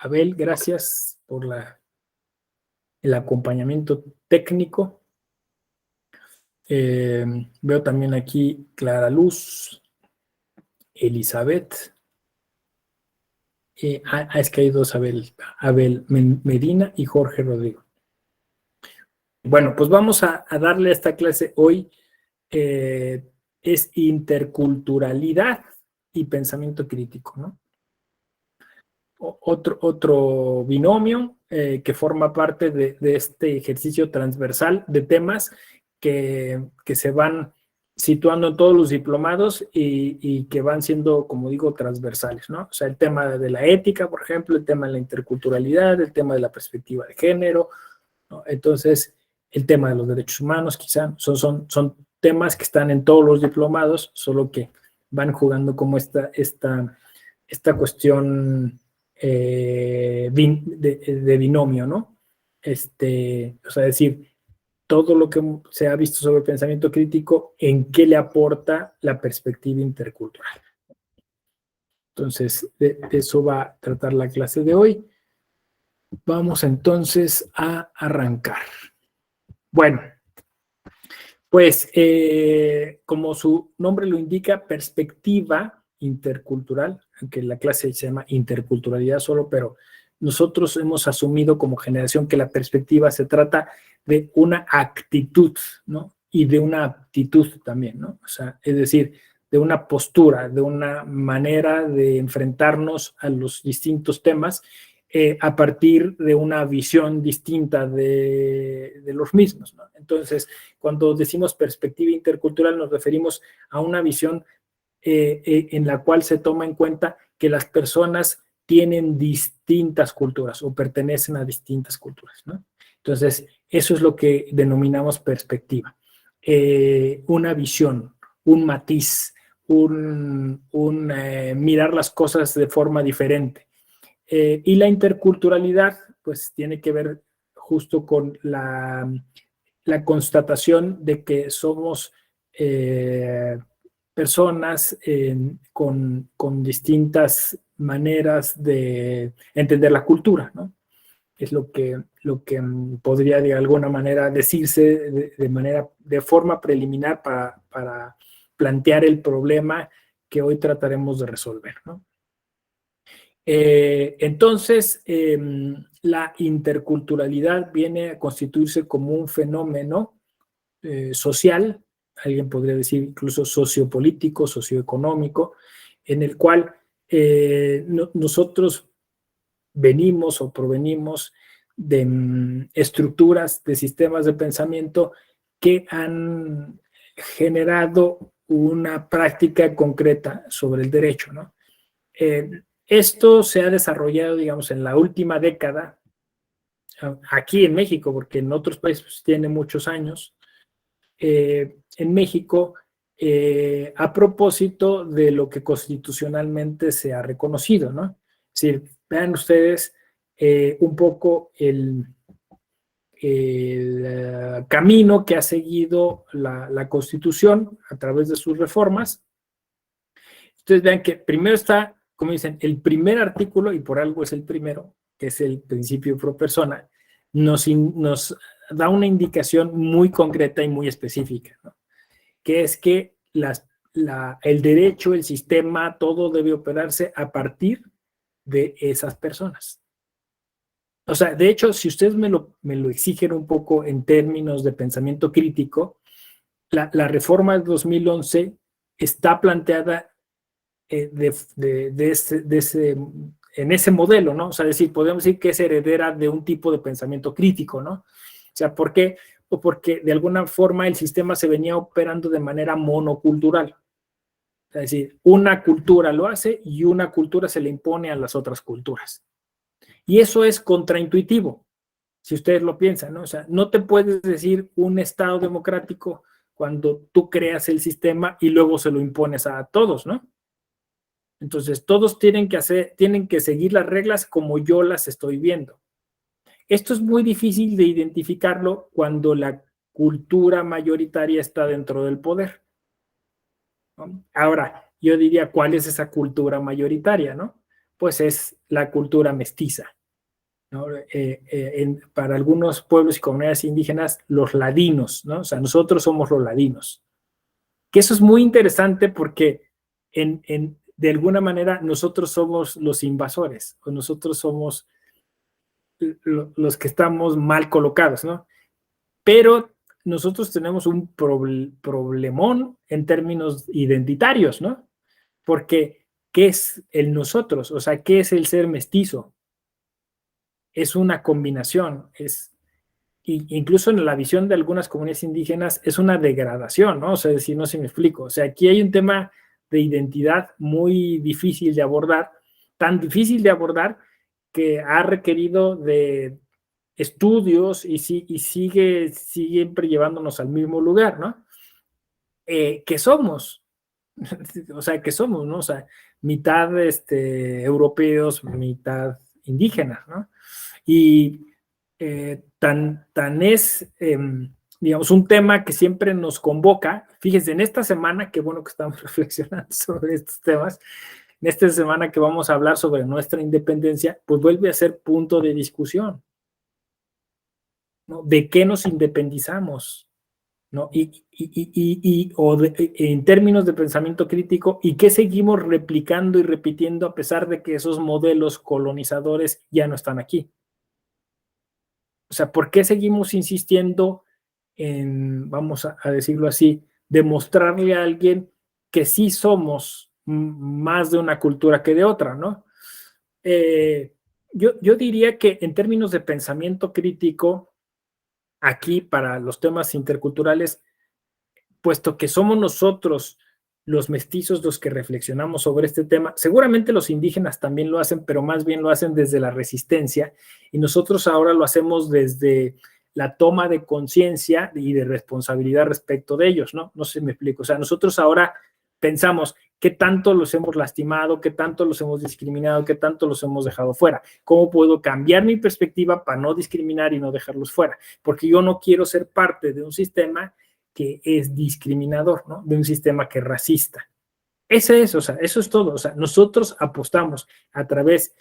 Abel, gracias por el acompañamiento técnico. Veo también aquí Clara Luz, Elizabeth. Es que hay dos Abel Medina y Jorge Rodrigo. Bueno, pues vamos a darle a esta clase hoy. Es interculturalidad y pensamiento crítico, ¿no? Otro binomio que forma parte de este ejercicio transversal de temas que se van situando en todos los diplomados y que van siendo, como digo, transversales, ¿no? O sea, el tema de la ética, por ejemplo, el tema de la interculturalidad, el tema de la perspectiva de género, ¿no? Entonces, el tema de los derechos humanos, quizá, son temas que están en todos los diplomados, solo que van jugando como esta cuestión de binomio, ¿no? O sea, decir, todo lo que se ha visto sobre el pensamiento crítico, ¿en qué le aporta la perspectiva intercultural? Entonces, de eso va a tratar la clase de hoy. Vamos entonces a arrancar. Bueno, pues como su nombre lo indica, perspectiva intercultural, aunque la clase se llama interculturalidad solo, pero nosotros hemos asumido como generación que la perspectiva se trata de una actitud, ¿no? Y de una aptitud también, ¿no? O sea, es decir, de una postura, de una manera de enfrentarnos a los distintos temas a partir de una visión distinta de los mismos, ¿no? Entonces, cuando decimos perspectiva intercultural nos referimos a una visión en la cual se toma en cuenta que las personas tienen distintas culturas o pertenecen a distintas culturas, ¿no? Entonces, eso es lo que denominamos perspectiva. Una visión, un matiz, mirar las cosas de forma diferente. Y la interculturalidad, pues tiene que ver justo con la constatación de que somos personas con distintas maneras de entender la cultura, ¿no? Es lo que podría de alguna manera decirse de forma preliminar para plantear el problema que hoy trataremos de resolver, ¿no? Entonces, la interculturalidad viene a constituirse como un fenómeno social, alguien podría decir incluso sociopolítico, socioeconómico, en el cual nosotros venimos o provenimos de estructuras, de sistemas de pensamiento que han generado una práctica concreta sobre el derecho, ¿no? Esto se ha desarrollado, digamos, en la última década, aquí en México, porque en otros países pues, tiene muchos años, en México, a propósito de lo que constitucionalmente se ha reconocido, ¿no? Es decir, vean ustedes un poco el camino que ha seguido la Constitución a través de sus reformas. Ustedes vean que primero está, como dicen, el primer artículo, y por algo es el primero, que es el principio pro persona, nos da una indicación muy concreta y muy específica, ¿no? Que es que el derecho, el sistema, todo debe operarse a partir de esas personas. O sea, de hecho, si ustedes me lo exigen un poco en términos de pensamiento crítico, la reforma del 2011 está planteada en ese modelo, ¿no? O sea, podemos decir que es heredera de un tipo de pensamiento crítico, ¿no? O sea, ¿por qué? O porque de alguna forma el sistema se venía operando de manera monocultural. Es decir, una cultura lo hace y una cultura se le impone a las otras culturas. Y eso es contraintuitivo, si ustedes lo piensan, ¿no? O sea, no te puedes decir un Estado democrático cuando tú creas el sistema y luego se lo impones a todos, ¿no? Entonces, todos tienen que seguir las reglas como yo las estoy viendo. Esto es muy difícil de identificarlo cuando la cultura mayoritaria está dentro del poder, ¿no? Ahora, yo diría, ¿cuál es esa cultura mayoritaria, no? pues es la cultura mestiza, ¿no? Para algunos pueblos y comunidades indígenas, los ladinos, ¿no? O sea, nosotros somos los ladinos. Que eso es muy interesante porque de alguna manera nosotros somos los invasores, o nosotros somos los que estamos mal colocados, ¿no? Pero nosotros tenemos un problemón en términos identitarios, ¿no? Porque, ¿qué es el nosotros? O sea, ¿qué es el ser mestizo? Es una combinación, incluso en la visión de algunas comunidades indígenas, es una degradación, ¿no? O sea, si no se me explico. O sea, aquí hay un tema de identidad muy difícil de abordar, tan difícil de abordar que ha requerido de estudios y sigue siempre llevándonos al mismo lugar, ¿no? ¿Qué somos? O sea, ¿qué somos, no? O sea, mitad europeos, mitad indígenas, ¿no? Y tan es, digamos, un tema que siempre nos convoca. Fíjense, en esta semana, qué bueno que estamos reflexionando sobre estos temas, en esta semana que vamos a hablar sobre nuestra independencia, pues vuelve a ser punto de discusión, ¿no? ¿De qué nos independizamos? ¿No? En términos de pensamiento crítico, ¿y qué seguimos replicando y repitiendo a pesar de que esos modelos colonizadores ya no están aquí? O sea, ¿por qué seguimos insistiendo en, vamos a decirlo así, demostrarle a alguien que sí somos más de una cultura que de otra, ¿no? Yo diría que en términos de pensamiento crítico, aquí para los temas interculturales, puesto que somos nosotros los mestizos los que reflexionamos sobre este tema, seguramente los indígenas también lo hacen, pero más bien lo hacen desde la resistencia, y nosotros ahora lo hacemos desde la toma de conciencia y de responsabilidad respecto de ellos, ¿no? No sé si me explico. O sea, nosotros ahora pensamos qué tanto los hemos lastimado, qué tanto los hemos discriminado, qué tanto los hemos dejado fuera. ¿Cómo puedo cambiar mi perspectiva para no discriminar y no dejarlos fuera? Porque yo no quiero ser parte de un sistema que es discriminador, ¿no? De un sistema que es racista. Ese es, o sea, eso es todo. O sea, nosotros apostamos a través,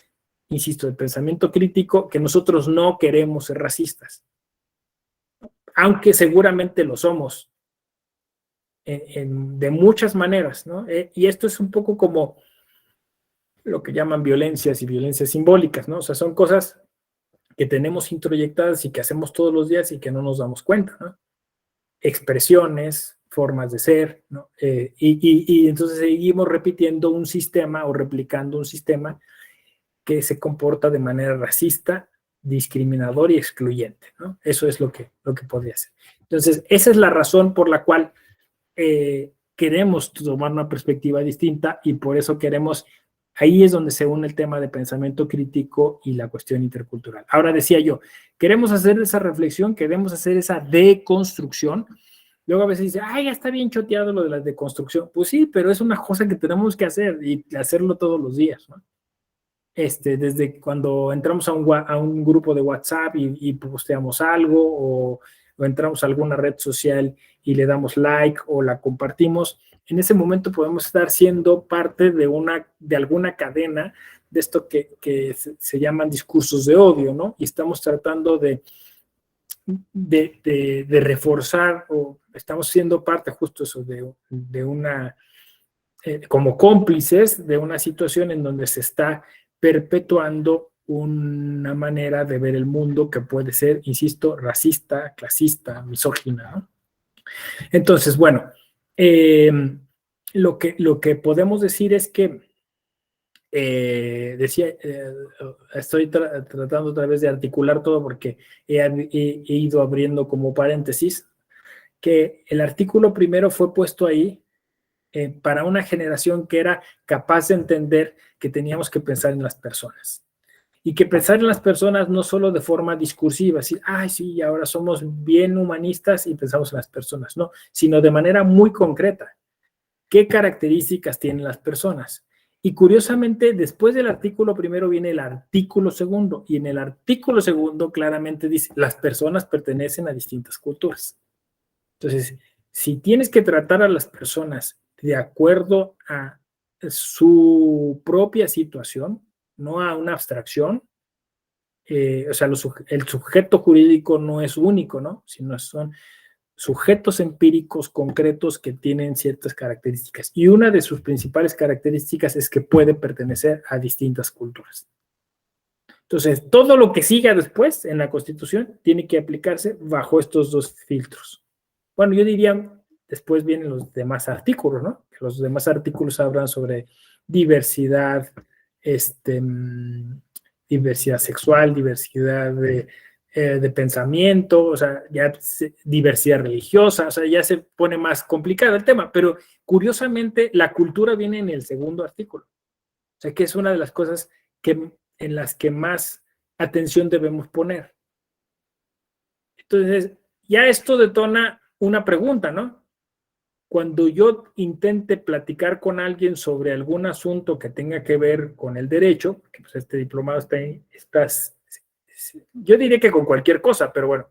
insisto, del pensamiento crítico, que nosotros no queremos ser racistas, aunque seguramente lo somos de muchas maneras, ¿no? Y esto es un poco como lo que llaman violencias y violencias simbólicas, ¿no? O sea, son cosas que tenemos introyectadas y que hacemos todos los días y que no nos damos cuenta, ¿no? Expresiones, formas de ser, ¿no? Y entonces seguimos repitiendo un sistema o replicando un sistema que se comporta de manera racista, discriminador y excluyente, ¿no? Eso es lo que podría ser. Entonces, esa es la razón por la cual queremos tomar una perspectiva distinta y por eso queremos, ahí es donde se une el tema de pensamiento crítico y la cuestión intercultural. Ahora decía yo, queremos hacer esa reflexión, queremos hacer esa deconstrucción. Luego a veces dice, ay, ya está bien choteado lo de la deconstrucción. Pues sí, pero es una cosa que tenemos que hacer y hacerlo todos los días, ¿no? Desde cuando entramos a un grupo de WhatsApp y posteamos algo o entramos a alguna red social y le damos like o la compartimos, en ese momento podemos estar siendo parte de alguna cadena de esto que se llaman discursos de odio, ¿no? Y estamos tratando de reforzar o estamos siendo parte justo eso de una como cómplices de una situación en donde se está perpetuando una manera de ver el mundo que puede ser, insisto, racista, clasista, misógina, ¿no? Entonces, bueno, lo que podemos decir es que decía, estoy tratando otra vez de articular todo porque he ido abriendo como paréntesis, que el artículo primero fue puesto ahí para una generación que era capaz de entender que teníamos que pensar en las personas. Y que pensar en las personas no solo de forma discursiva, así, ay, sí, ahora somos bien humanistas y pensamos en las personas, no, sino de manera muy concreta. ¿Qué características tienen las personas? Y curiosamente, después del artículo primero viene el artículo segundo, y en el artículo segundo claramente dice, las personas pertenecen a distintas culturas. Entonces, si tienes que tratar a las personas de acuerdo a su propia situación, no a una abstracción. O sea, el sujeto jurídico no es único, ¿no? Sino son sujetos empíricos concretos que tienen ciertas características. Y una de sus principales características es que puede pertenecer a distintas culturas. Entonces, todo lo que siga después en la Constitución tiene que aplicarse bajo estos dos filtros. Bueno, yo diría, después vienen los demás artículos, ¿no? Los demás artículos hablan sobre diversidad, diversidad sexual, diversidad de pensamiento, o sea, ya diversidad religiosa, o sea, ya se pone más complicado el tema, pero curiosamente la cultura viene en el segundo artículo. O sea, que es una de las cosas en las que más atención debemos poner. Entonces, ya esto detona una pregunta, ¿no? Cuando yo intente platicar con alguien sobre algún asunto que tenga que ver con el derecho, que pues este diplomado yo diría que con cualquier cosa, pero bueno,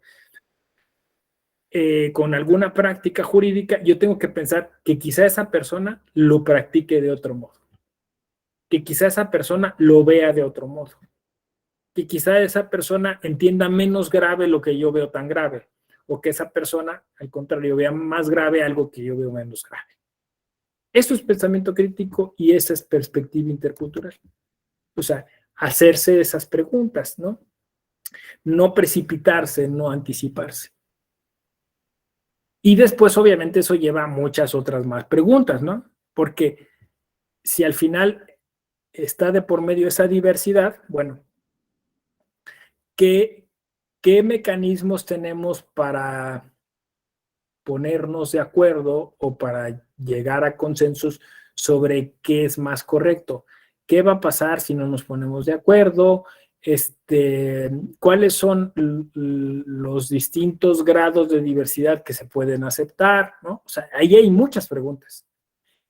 con alguna práctica jurídica, yo tengo que pensar que quizá esa persona lo practique de otro modo, que quizá esa persona lo vea de otro modo, que quizá esa persona entienda menos grave lo que yo veo tan grave, o que esa persona, al contrario, vea más grave algo que yo veo menos grave. Eso es pensamiento crítico y esa es perspectiva intercultural. O sea, hacerse esas preguntas, ¿no? No precipitarse, no anticiparse. Y después, obviamente, eso lleva a muchas otras más preguntas, ¿no? Porque si al final está de por medio esa diversidad, bueno, ¿qué mecanismos tenemos para ponernos de acuerdo o para llegar a consensos sobre qué es más correcto? ¿Qué va a pasar si no nos ponemos de acuerdo? ¿Cuáles son los distintos grados de diversidad que se pueden aceptar? ¿No? O sea, ahí hay muchas preguntas.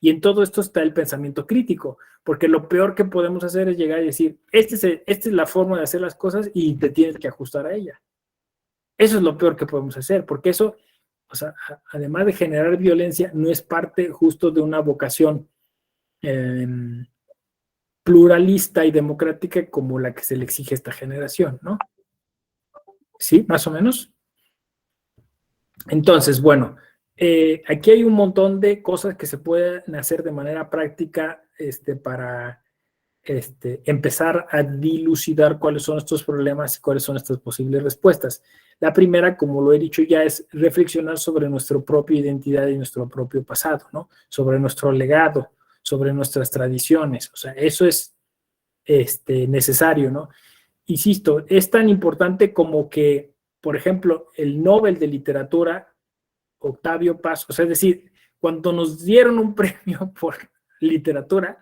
Y en todo esto está el pensamiento crítico, porque lo peor que podemos hacer es llegar y decir, esta es la forma de hacer las cosas y te tienes que ajustar a ella. Eso es lo peor que podemos hacer, porque eso, o sea, además de generar violencia, no es parte justo de una vocación pluralista y democrática como la que se le exige a esta generación, ¿no? Sí, más o menos. Entonces, bueno, aquí hay un montón de cosas que se pueden hacer de manera práctica para empezar a dilucidar cuáles son estos problemas y cuáles son estas posibles respuestas. La primera, como lo he dicho ya, es reflexionar sobre nuestra propia identidad y nuestro propio pasado, ¿no? Sobre nuestro legado, sobre nuestras tradiciones. O sea, eso es necesario, ¿no? Insisto, es tan importante como que, por ejemplo, el Nobel de Literatura, Octavio Paz, o sea, es decir, cuando nos dieron un premio por literatura,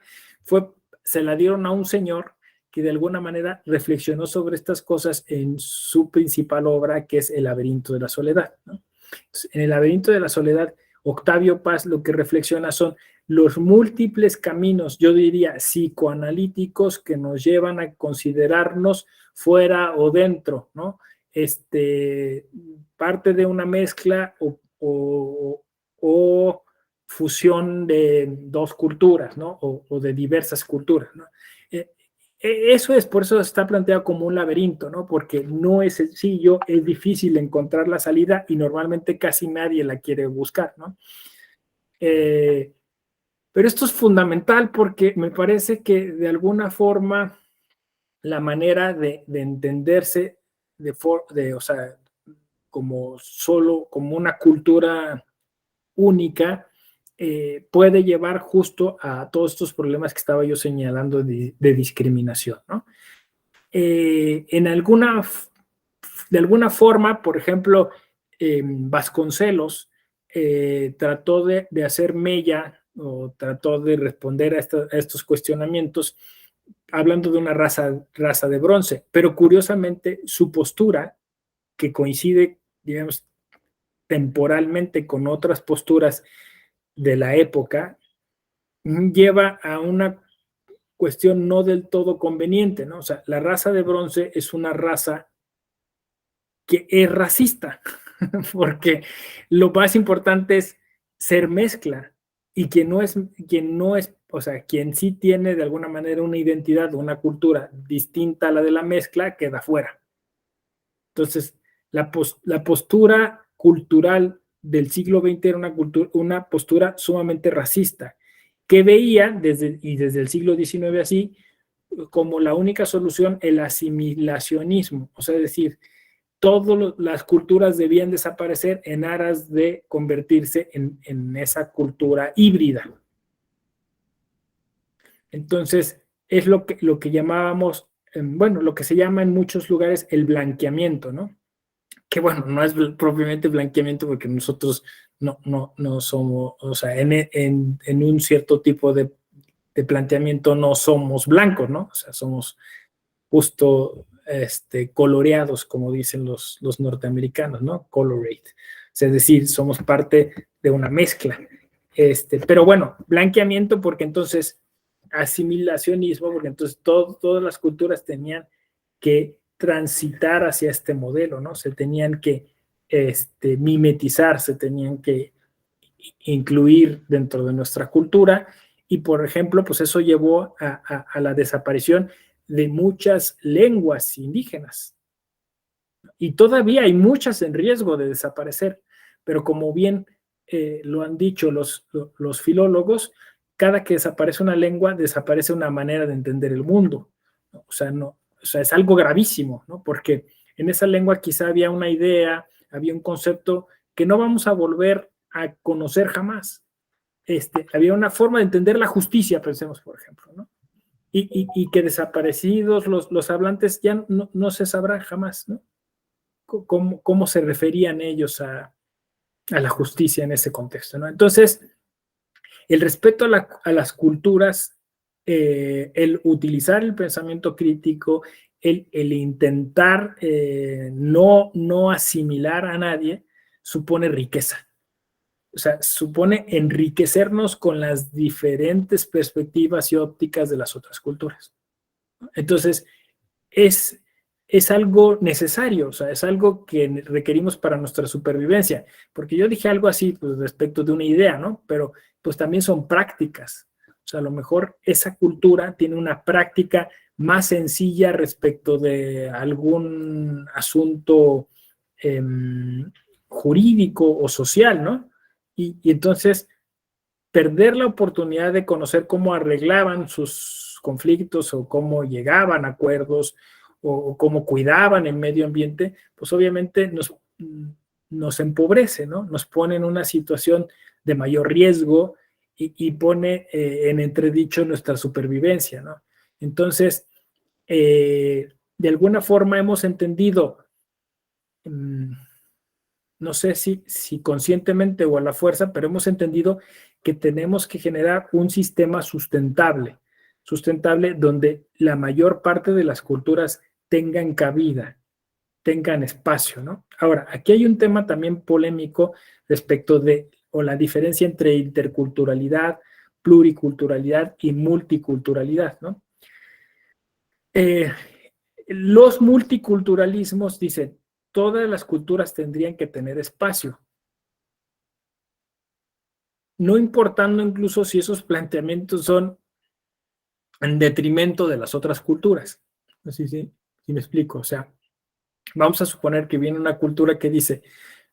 se la dieron a un señor que de alguna manera reflexionó sobre estas cosas en su principal obra, que es El laberinto de la soledad, ¿no? Entonces, en El laberinto de la soledad, Octavio Paz lo que reflexiona son los múltiples caminos, yo diría, psicoanalíticos que nos llevan a considerarnos fuera o dentro, ¿no? Parte de una mezcla o fusión de dos culturas, ¿no? O de diversas culturas, ¿no? Eso es, por eso está planteado como un laberinto, ¿no? Porque no es sencillo, es difícil encontrar la salida y normalmente casi nadie la quiere buscar, ¿no? Pero esto es fundamental porque me parece que de alguna forma la manera de entenderse o sea, como solo, como una cultura única, puede llevar justo a todos estos problemas que estaba yo señalando de discriminación, ¿no? De alguna forma, por ejemplo, Vasconcelos trató de hacer mella o trató de responder a estos cuestionamientos hablando de una raza de bronce, pero curiosamente su postura, que coincide, digamos, temporalmente con otras posturas de la época, lleva a una cuestión no del todo conveniente, ¿no? O sea, la raza de bronce es una raza que es racista, porque lo más importante es ser mezcla y quien no es, o sea, quien sí tiene de alguna manera una identidad, una cultura distinta a la de la mezcla, queda fuera. Entonces, la postura cultural del siglo XX era una postura sumamente racista, que veía, desde el siglo XIX así, como la única solución el asimilacionismo, o sea, es decir, todas las culturas debían desaparecer en aras de convertirse en esa cultura híbrida. Entonces, es lo que llamábamos, bueno, lo que se llama en muchos lugares el blanqueamiento, ¿no? Que bueno, no es propiamente blanqueamiento porque nosotros no somos, o sea, en un cierto tipo de planteamiento no somos blancos, ¿no? O sea, somos justo coloreados, como dicen los norteamericanos, ¿no? Colorate. O sea, es decir, somos parte de una mezcla. Pero bueno, blanqueamiento porque entonces asimilacionismo, porque entonces todas las culturas tenían que transitar hacia este modelo, ¿no? Se tenían que mimetizar, se tenían que incluir dentro de nuestra cultura y, por ejemplo, pues eso llevó a la desaparición de muchas lenguas indígenas. Y todavía hay muchas en riesgo de desaparecer, pero como bien lo han dicho los filólogos, cada que desaparece una lengua, desaparece una manera de entender el mundo. ¿No? O sea, es algo gravísimo, ¿no? Porque en esa lengua quizá había una idea, había un concepto que no vamos a volver a conocer jamás. Había una forma de entender la justicia, pensemos, por ejemplo, ¿no? Y que desaparecidos los hablantes ya no se sabrá jamás, ¿no? Cómo se referían ellos a la justicia en ese contexto, ¿no? Entonces, el respeto a las culturas, el utilizar el pensamiento crítico, el intentar no asimilar a nadie, supone riqueza. O sea, supone enriquecernos con las diferentes perspectivas y ópticas de las otras culturas. Entonces, es algo necesario, o sea, es algo que requerimos para nuestra supervivencia, porque yo dije algo así pues, respecto de una idea, ¿no? Pero pues también son prácticas, o sea, a lo mejor esa cultura tiene una práctica más sencilla respecto de algún asunto eh, jurídico o social, ¿no? Y entonces perder la oportunidad de conocer cómo arreglaban sus conflictos o cómo llegaban a acuerdos o cómo cuidaban el medio ambiente, pues obviamente nos empobrece, ¿no? Nos pone en una situación de mayor riesgo y pone en entredicho nuestra supervivencia, ¿no? Entonces, de alguna forma hemos entendido, no sé si conscientemente o a la fuerza, pero hemos entendido que tenemos que generar un sistema sustentable donde la mayor parte de las culturas tengan cabida, tengan espacio, ¿no? Ahora, aquí hay un tema también polémico respecto de, o la diferencia entre interculturalidad, pluriculturalidad y multiculturalidad, ¿no? Eh, los multiculturalismos dicen, todas las culturas tendrían que tener espacio, no importando incluso si esos planteamientos son en detrimento de las otras culturas. Sí me explico. O sea, vamos a suponer que viene una cultura que dice,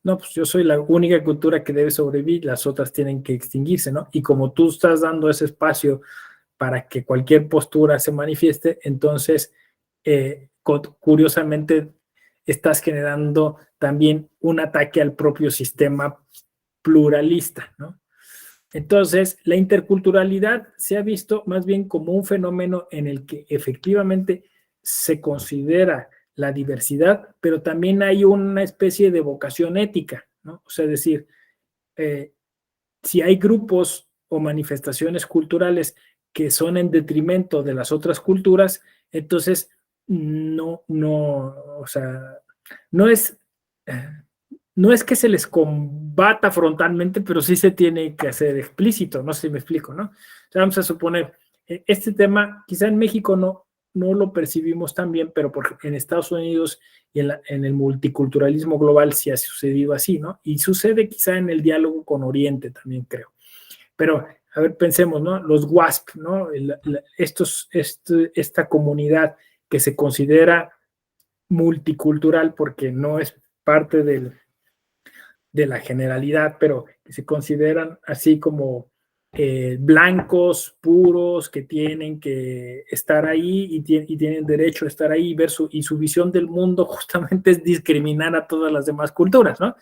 no, pues yo soy la única cultura que debe sobrevivir, las otras tienen que extinguirse, ¿no? Y como tú estás dando ese espacio para que cualquier postura se manifieste, entonces, curiosamente, estás generando también un ataque al propio sistema pluralista, ¿no? Entonces, la interculturalidad se ha visto más bien como un fenómeno en el que efectivamente se considera la diversidad, pero también hay una especie de vocación ética, ¿no? O sea, es decir, si hay grupos o manifestaciones culturales que son en detrimento de las otras culturas, entonces o sea, no es, no es que se les combata frontalmente, pero sí se tiene que hacer explícito, no sé si me explico, ¿no? O sea, vamos a suponer, este tema quizá en México no lo percibimos tan bien, pero en Estados Unidos y en el multiculturalismo global sí ha sucedido así, ¿no? Y sucede quizá en el diálogo con Oriente también, creo. Pero a ver, pensemos, ¿no? Los WASP, ¿no? Esta comunidad que se considera multicultural porque no es parte de la generalidad, pero que se consideran así como blancos, puros, que tienen que estar ahí y tienen derecho a estar ahí y su visión del mundo justamente es discriminar a todas las demás culturas, ¿no?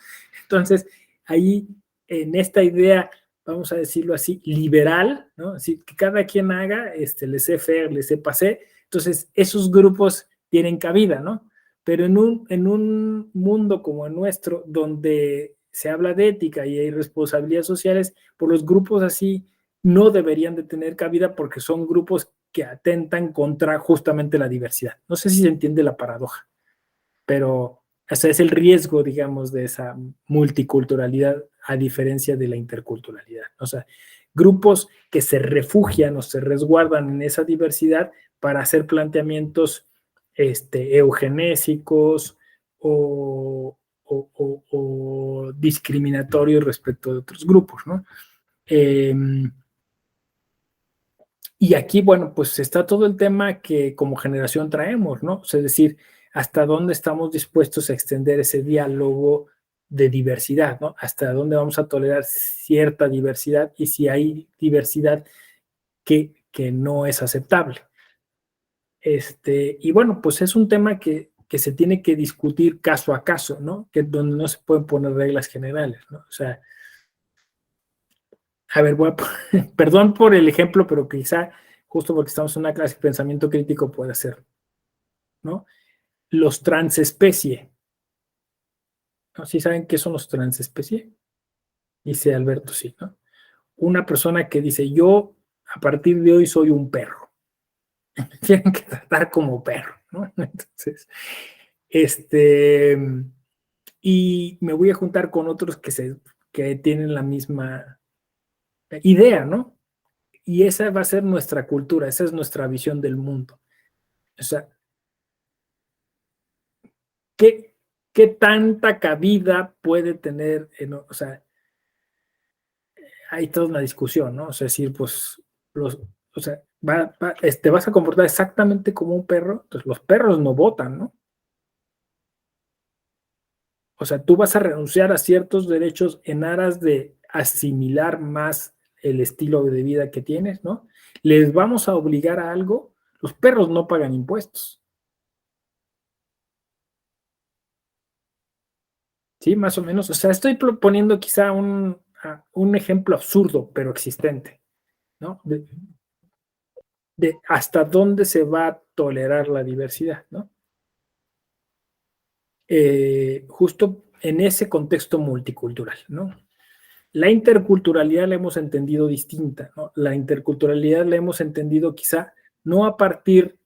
Entonces, ahí en esta idea, vamos a decirlo así, liberal, ¿no? Así que cada quien haga, laissez-faire, laissez-passer, entonces esos grupos tienen cabida, ¿no? Pero en un mundo como el nuestro, donde se habla de ética y hay responsabilidades sociales, por los grupos así no deberían de tener cabida porque son grupos que atentan contra justamente la diversidad. No sé si se entiende la paradoja, pero ese es el riesgo, digamos, de esa multiculturalidad a diferencia de la interculturalidad. O sea, grupos que se refugian o se resguardan en esa diversidad para hacer planteamientos eugenésicos o discriminatorios respecto de otros grupos, ¿no? Y aquí, bueno, pues está todo el tema que como generación traemos, ¿no? O sea, es decir, hasta dónde estamos dispuestos a extender ese diálogo de diversidad, ¿no? Hasta dónde vamos a tolerar cierta diversidad y si hay diversidad que no es aceptable. Y bueno, pues es un tema que se tiene que discutir caso a caso, ¿no? Que donde no se pueden poner reglas generales, ¿no? O sea, a ver, perdón por el ejemplo, pero quizá justo porque estamos en una clase de pensamiento crítico puede ser, ¿no? Los transespecie, ¿no? ¿Sí saben qué son los transespecie? Dice Alberto, sí, ¿no? Una persona que dice, yo a partir de hoy soy un perro. Tienen que tratar como perro, ¿no? Entonces, y me voy a juntar con otros que tienen la misma idea, ¿no? Y esa va a ser nuestra cultura, esa es nuestra visión del mundo. O sea, ¿qué tanta cabida puede tener? O sea, hay toda una discusión, ¿no? O sea, decir, pues, o sea, te vas a comportar exactamente como un perro, pues los perros no votan, ¿no? O sea, tú vas a renunciar a ciertos derechos en aras de asimilar más el estilo de vida que tienes, ¿no? Les vamos a obligar a algo, los perros no pagan impuestos, ¿sí? Más o menos, o sea, estoy poniendo quizá un ejemplo absurdo, pero existente, ¿no? De hasta dónde se va a tolerar la diversidad, ¿no? Justo en ese contexto multicultural, ¿no? La interculturalidad la hemos entendido distinta, ¿no? La interculturalidad la hemos entendido quizá no a partir,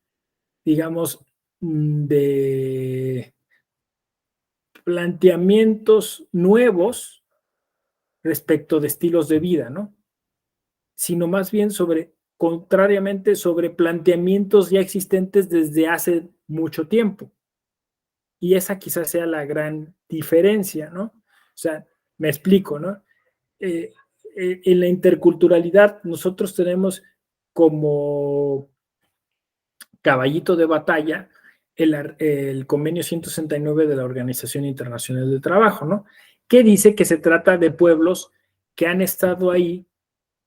digamos, de planteamientos nuevos respecto de estilos de vida, ¿no? Sino más bien contrariamente, sobre planteamientos ya existentes desde hace mucho tiempo. Y esa quizás sea la gran diferencia, ¿no? O sea, me explico, ¿no? En la interculturalidad nosotros tenemos como caballito de batalla el convenio 169 de la Organización Internacional del Trabajo, ¿no? Que dice que se trata de pueblos que han estado ahí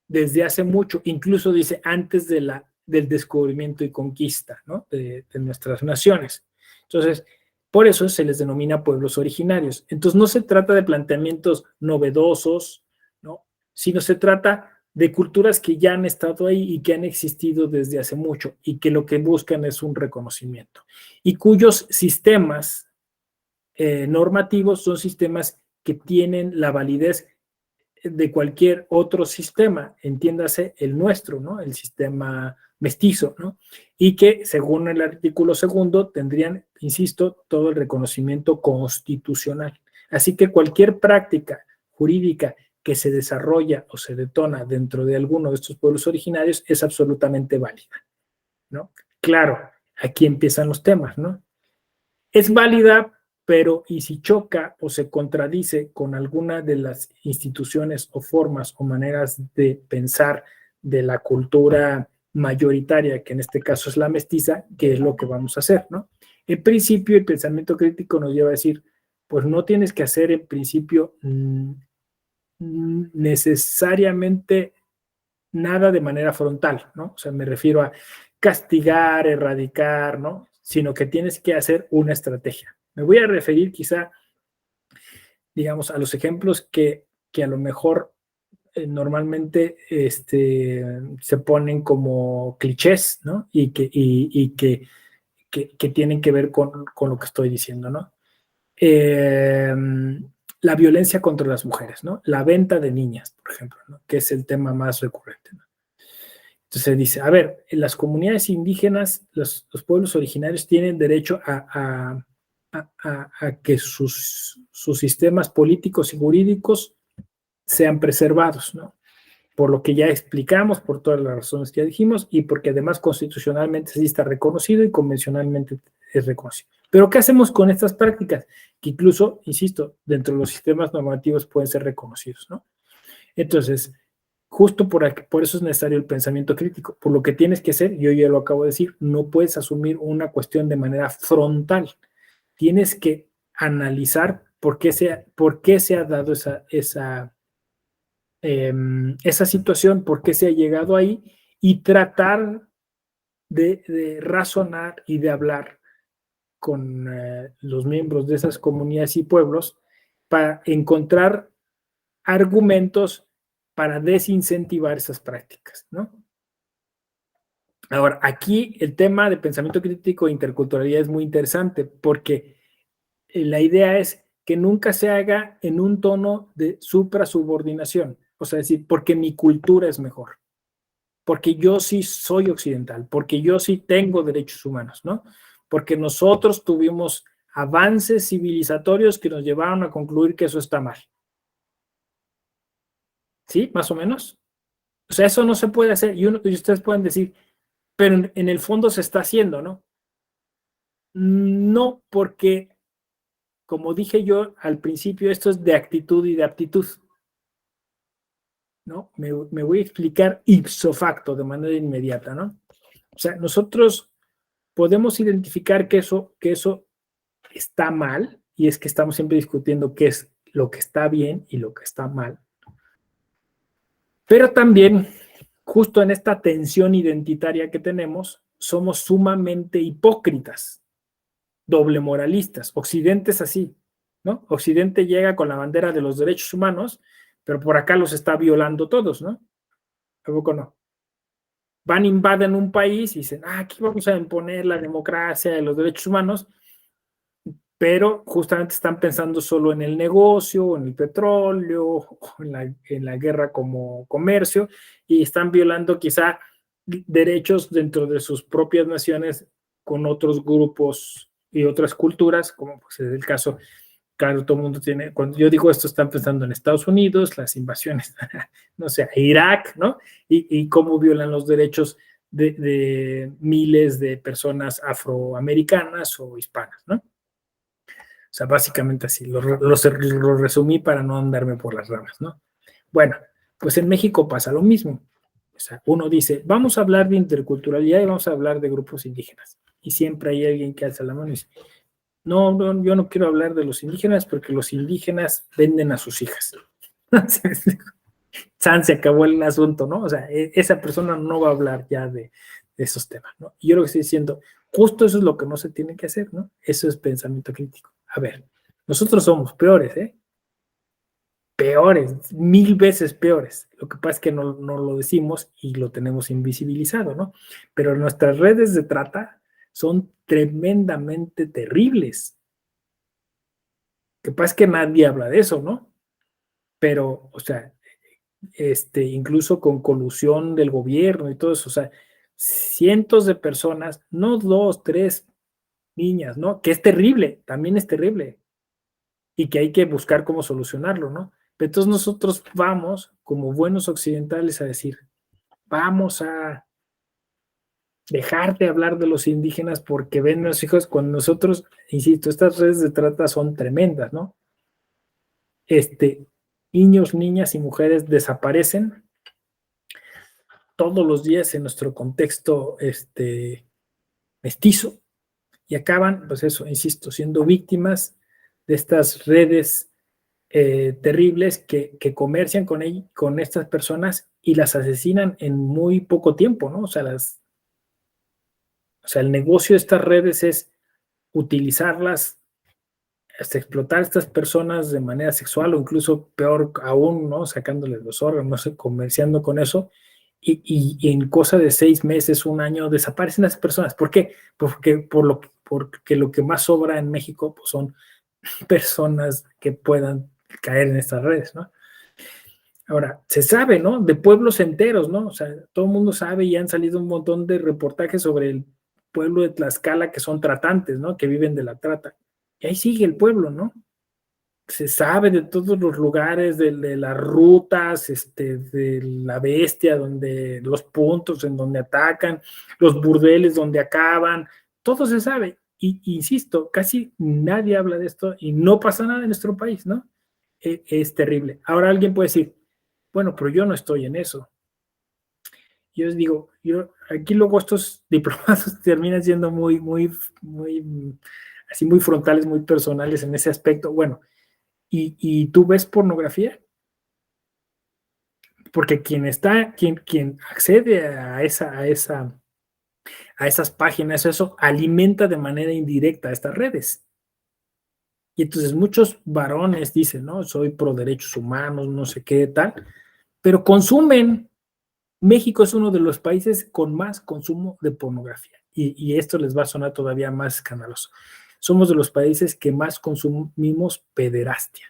desde hace mucho, incluso dice antes del descubrimiento y conquista, ¿no? de nuestras naciones. Entonces, por eso se les denomina pueblos originarios. Entonces, no se trata de planteamientos novedosos, ¿no? Sino se trata de culturas que ya han estado ahí y que han existido desde hace mucho y que lo que buscan es un reconocimiento y cuyos sistemas normativos son sistemas que tienen la validez de cualquier otro sistema, entiéndase el nuestro, ¿no? El sistema mestizo, ¿no? Y que según el artículo segundo tendrían, insisto, todo el reconocimiento constitucional. Así que cualquier práctica jurídica que se desarrolla o se detona dentro de alguno de estos pueblos originarios es absolutamente válida, ¿no? Claro, aquí empiezan los temas, ¿no? Es válida pero y si choca o se contradice con alguna de las instituciones o formas o maneras de pensar de la cultura mayoritaria, que en este caso es la mestiza, ¿qué es lo que vamos a hacer, no? En principio, el pensamiento crítico nos lleva a decir, pues no tienes que hacer en principio necesariamente nada de manera frontal, ¿no? O sea, me refiero a castigar, erradicar, ¿no? Sino que tienes que hacer una estrategia. Me voy a referir quizá, digamos, a los ejemplos que a lo mejor normalmente se ponen como clichés, ¿no? Que tienen que ver con lo que estoy diciendo, ¿no? La violencia contra las mujeres, ¿no? La venta de niñas, por ejemplo, ¿no? Que es el tema más recurrente, ¿no? Entonces dice, a ver, en las comunidades indígenas, los pueblos originarios tienen derecho a que sus sistemas políticos y jurídicos sean preservados, ¿no? Por lo que ya explicamos, por todas las razones que ya dijimos, y porque además constitucionalmente sí está reconocido y convencionalmente es reconocido. Pero ¿qué hacemos con estas prácticas? Que incluso, insisto, dentro de los sistemas normativos pueden ser reconocidos, ¿no? Entonces, justo por eso es necesario el pensamiento crítico. Por lo que tienes que hacer, yo ya lo acabo de decir, no puedes asumir una cuestión de manera frontal. Tienes que analizar por qué se ha dado esa situación, por qué se ha llegado ahí y tratar de razonar y de hablar con los miembros de esas comunidades y pueblos para encontrar argumentos para desincentivar esas prácticas, ¿no? Ahora, aquí el tema de pensamiento crítico e interculturalidad es muy interesante porque la idea es que nunca se haga en un tono de suprasubordinación, o sea, decir, porque mi cultura es mejor, porque yo sí soy occidental, porque yo sí tengo derechos humanos, ¿no? Porque nosotros tuvimos avances civilizatorios que nos llevaron a concluir que eso está mal. ¿Sí? Más o menos. O sea, eso no se puede hacer. Y ustedes pueden decir, pero en el fondo se está haciendo, ¿no? No, porque, como dije yo al principio, esto es de actitud y de aptitud, ¿no? Me voy a explicar ipso facto, de manera inmediata, ¿no? O sea, nosotros podemos identificar que eso está mal, y es que estamos siempre discutiendo qué es lo que está bien y lo que está mal. Pero también, justo en esta tensión identitaria que tenemos, somos sumamente hipócritas, doble moralistas. Occidente es así, ¿no? Occidente llega con la bandera de los derechos humanos, pero por acá los está violando todos, ¿no? ¿A poco no? Van, invaden un país y dicen, aquí vamos a imponer la democracia y los derechos humanos, pero justamente están pensando solo en el negocio, en el petróleo, en la guerra como comercio, y están violando quizá derechos dentro de sus propias naciones con otros grupos y otras culturas, como pues es el caso, claro, todo el mundo tiene, cuando yo digo esto, están pensando en Estados Unidos, las invasiones, no sé, a Irak, ¿no? Y cómo violan los derechos de miles de personas afroamericanas o hispanas, ¿no? O sea, básicamente así, lo resumí para no andarme por las ramas, ¿no? Bueno, pues en México pasa lo mismo. O sea, uno dice, vamos a hablar de interculturalidad y vamos a hablar de grupos indígenas. Y siempre hay alguien que alza la mano y dice, no, yo no quiero hablar de los indígenas porque los indígenas venden a sus hijas. San, se acabó el asunto, ¿no? O sea, esa persona no va a hablar ya de esos temas, ¿no? Y yo lo que estoy diciendo, justo eso es lo que no se tiene que hacer, ¿no? Eso es pensamiento crítico. A ver, nosotros somos peores, ¿eh? Peores, 1000 veces peores. Lo que pasa es que no lo decimos y lo tenemos invisibilizado, ¿no? Pero nuestras redes de trata son tremendamente terribles. Lo que pasa es que nadie habla de eso, ¿no? Pero, o sea, incluso con colusión del gobierno y todo eso, o sea, cientos de personas, no 2, 3 niñas, ¿no? Que es terrible, también es terrible, y que hay que buscar cómo solucionarlo, ¿no? Pero entonces nosotros vamos, como buenos occidentales, a decir, vamos a dejar de hablar de los indígenas porque ven a los hijos cuando nosotros, insisto, estas redes de trata son tremendas, ¿no? Niños, niñas y mujeres desaparecen todos los días en nuestro contexto mestizo y acaban, pues eso, insisto, siendo víctimas de estas redes terribles que comercian con estas personas y las asesinan en muy poco tiempo, ¿no? O sea, el negocio de estas redes es utilizarlas hasta explotar a estas personas de manera sexual o incluso peor aún, ¿no? Sacándoles los órganos, no sé, comerciando con eso. Y en cosa de 6 meses, un año, desaparecen las personas. ¿Por qué? Porque lo que más sobra en México pues, son personas que puedan caer en estas redes, ¿no? Ahora, se sabe, ¿no? De pueblos enteros, ¿no? O sea, todo el mundo sabe y han salido un montón de reportajes sobre el pueblo de Tlaxcala que son tratantes, ¿no? Que viven de la trata. Y ahí sigue el pueblo, ¿no? Se sabe de todos los lugares, de las rutas, de la bestia, donde los puntos en donde atacan, los burdeles donde acaban, todo se sabe. Y insisto, casi nadie habla de esto y no pasa nada en nuestro país, ¿no? Es terrible. Ahora alguien puede decir, bueno, pero yo no estoy en eso. Yo les digo, aquí luego estos diplomados terminan siendo así muy frontales, muy personales en ese aspecto. Bueno, ¿y tú ves pornografía? Porque quien accede a esas páginas, eso alimenta de manera indirecta a estas redes. Y entonces muchos varones dicen, no, soy pro derechos humanos, no sé qué tal, pero consumen. México es uno de los países con más consumo de pornografía. Y esto les va a sonar todavía más escandaloso. Somos de los países que más consumimos pederastia,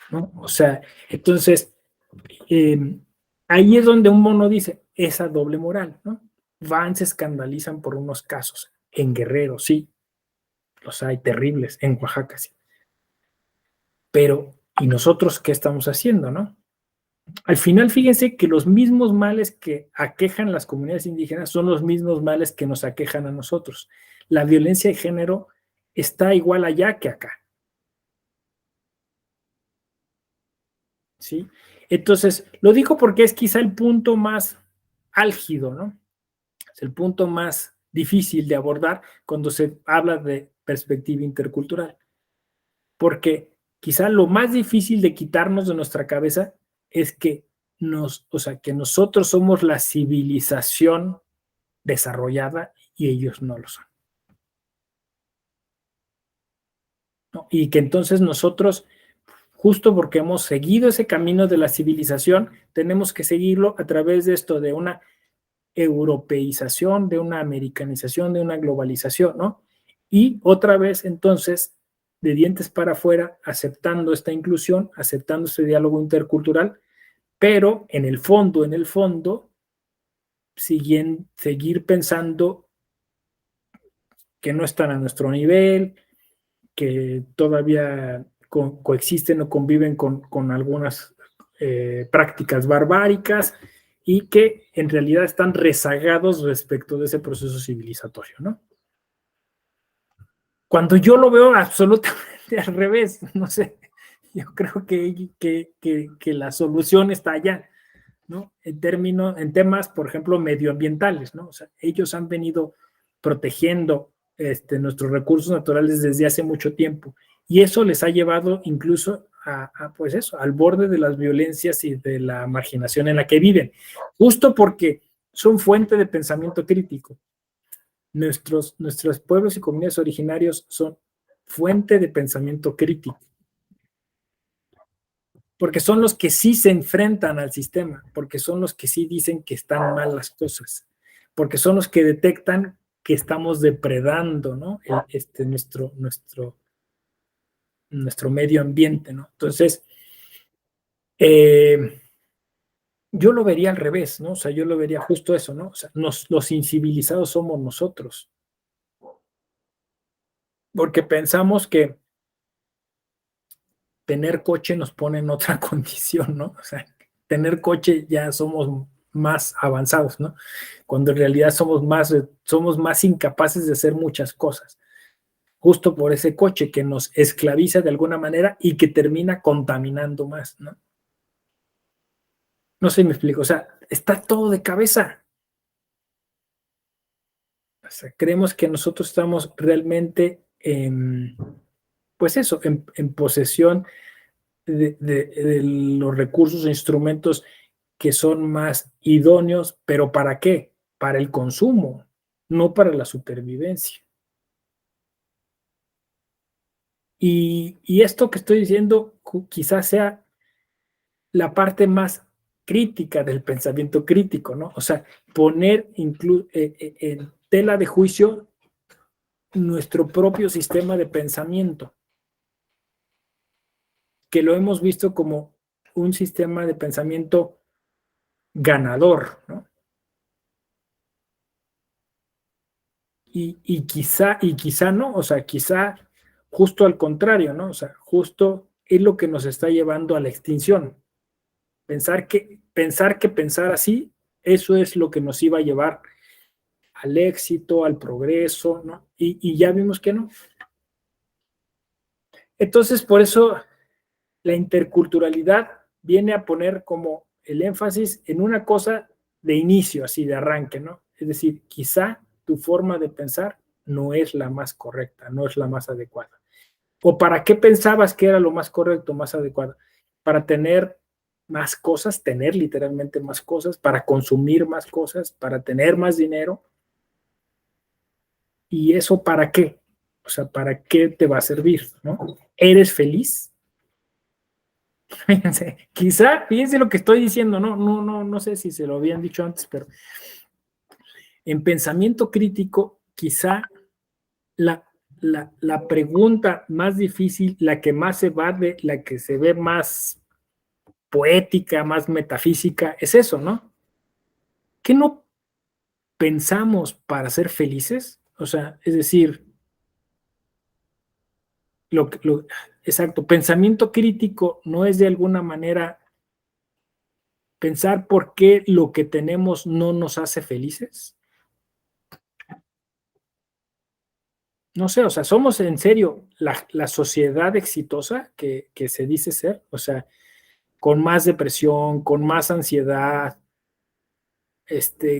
¿no? O sea, entonces, ahí es donde un mono dice, esa doble moral, ¿no? Van, se escandalizan por unos casos. En Guerrero, sí, los hay terribles, en Oaxaca, sí. Pero, ¿y nosotros qué estamos haciendo, no? Al final, fíjense que los mismos males que aquejan las comunidades indígenas son los mismos males que nos aquejan a nosotros. La violencia de género está igual allá que acá, ¿sí? Entonces, lo digo porque es quizá el punto más álgido, ¿no? Es el punto más difícil de abordar cuando se habla de perspectiva intercultural, porque quizá lo más difícil de quitarnos de nuestra cabeza es que o sea, que nosotros somos la civilización desarrollada y ellos no lo son, ¿no? Y que entonces nosotros, justo porque hemos seguido ese camino de la civilización, tenemos que seguirlo a través de esto, de una europeización, de una americanización, de una globalización, ¿no? Y otra vez, entonces, de dientes para afuera, aceptando esta inclusión, aceptando este diálogo intercultural, pero en el fondo, seguir pensando que no están a nuestro nivel, que todavía coexisten o conviven con algunas prácticas barbáricas y que en realidad están rezagados respecto de ese proceso civilizatorio, ¿no? Cuando yo lo veo absolutamente al revés, no sé, yo creo que la solución está allá, ¿no? En temas, por ejemplo, medioambientales, ¿no? O sea, ellos han venido protegiendo nuestros recursos naturales desde hace mucho tiempo y eso les ha llevado incluso pues eso, al borde de las violencias y de la marginación en la que viven, justo porque son fuente de pensamiento crítico. Nuestros pueblos y comunidades originarios son fuente de pensamiento crítico porque son los que sí se enfrentan al sistema, porque son los que sí dicen que están mal las cosas, porque son los que detectan que estamos depredando, ¿no? Nuestro medio ambiente, ¿no? Entonces, eh, yo lo vería al revés, ¿no? O sea, yo lo vería justo eso, ¿no? O sea, los incivilizados somos nosotros, porque pensamos que tener coche nos pone en otra condición, ¿no? O sea, tener coche ya somos más avanzados, ¿no? Cuando en realidad somos más incapaces de hacer muchas cosas, justo por ese coche que nos esclaviza de alguna manera y que termina contaminando más, ¿no? No sé si me explico, o sea, está todo de cabeza. O sea, creemos que nosotros estamos realmente pues eso, en posesión de los recursos e instrumentos que son más idóneos, pero ¿para qué? Para el consumo, no para la supervivencia. Y esto que estoy diciendo quizás sea la parte más crítica del pensamiento crítico, ¿no? O sea, poner en tela de juicio nuestro propio sistema de pensamiento, que lo hemos visto como un sistema de pensamiento ganador, ¿no? Y quizá no, o sea, quizá justo al contrario, ¿no? O sea, justo es lo que nos está llevando a la extinción. Pensar así, eso es lo que nos iba a llevar al éxito, al progreso, ¿no? Y ya vimos que no. Entonces, por eso la interculturalidad viene a poner como el énfasis en una cosa de inicio, así de arranque, ¿no? Es decir, quizá tu forma de pensar no es la más correcta, no es la más adecuada. ¿O para qué pensabas que era lo más correcto, más adecuado? Para tener más cosas, tener literalmente más cosas, para consumir más cosas, para tener más dinero. ¿Y eso para qué? O sea, ¿para qué te va a servir? ¿No? ¿Eres feliz? Fíjense lo que estoy diciendo, no sé si se lo habían dicho antes, pero en pensamiento crítico, quizá la, la pregunta más difícil, la que más se evade, la que se ve más poética, más metafísica, es eso, ¿no? ¿Qué no pensamos para ser felices? O sea, es decir, exacto, pensamiento crítico no es de alguna manera pensar por qué lo que tenemos no nos hace felices. No sé, o sea, somos en serio la sociedad exitosa que se dice ser, o sea, con más depresión, con más ansiedad,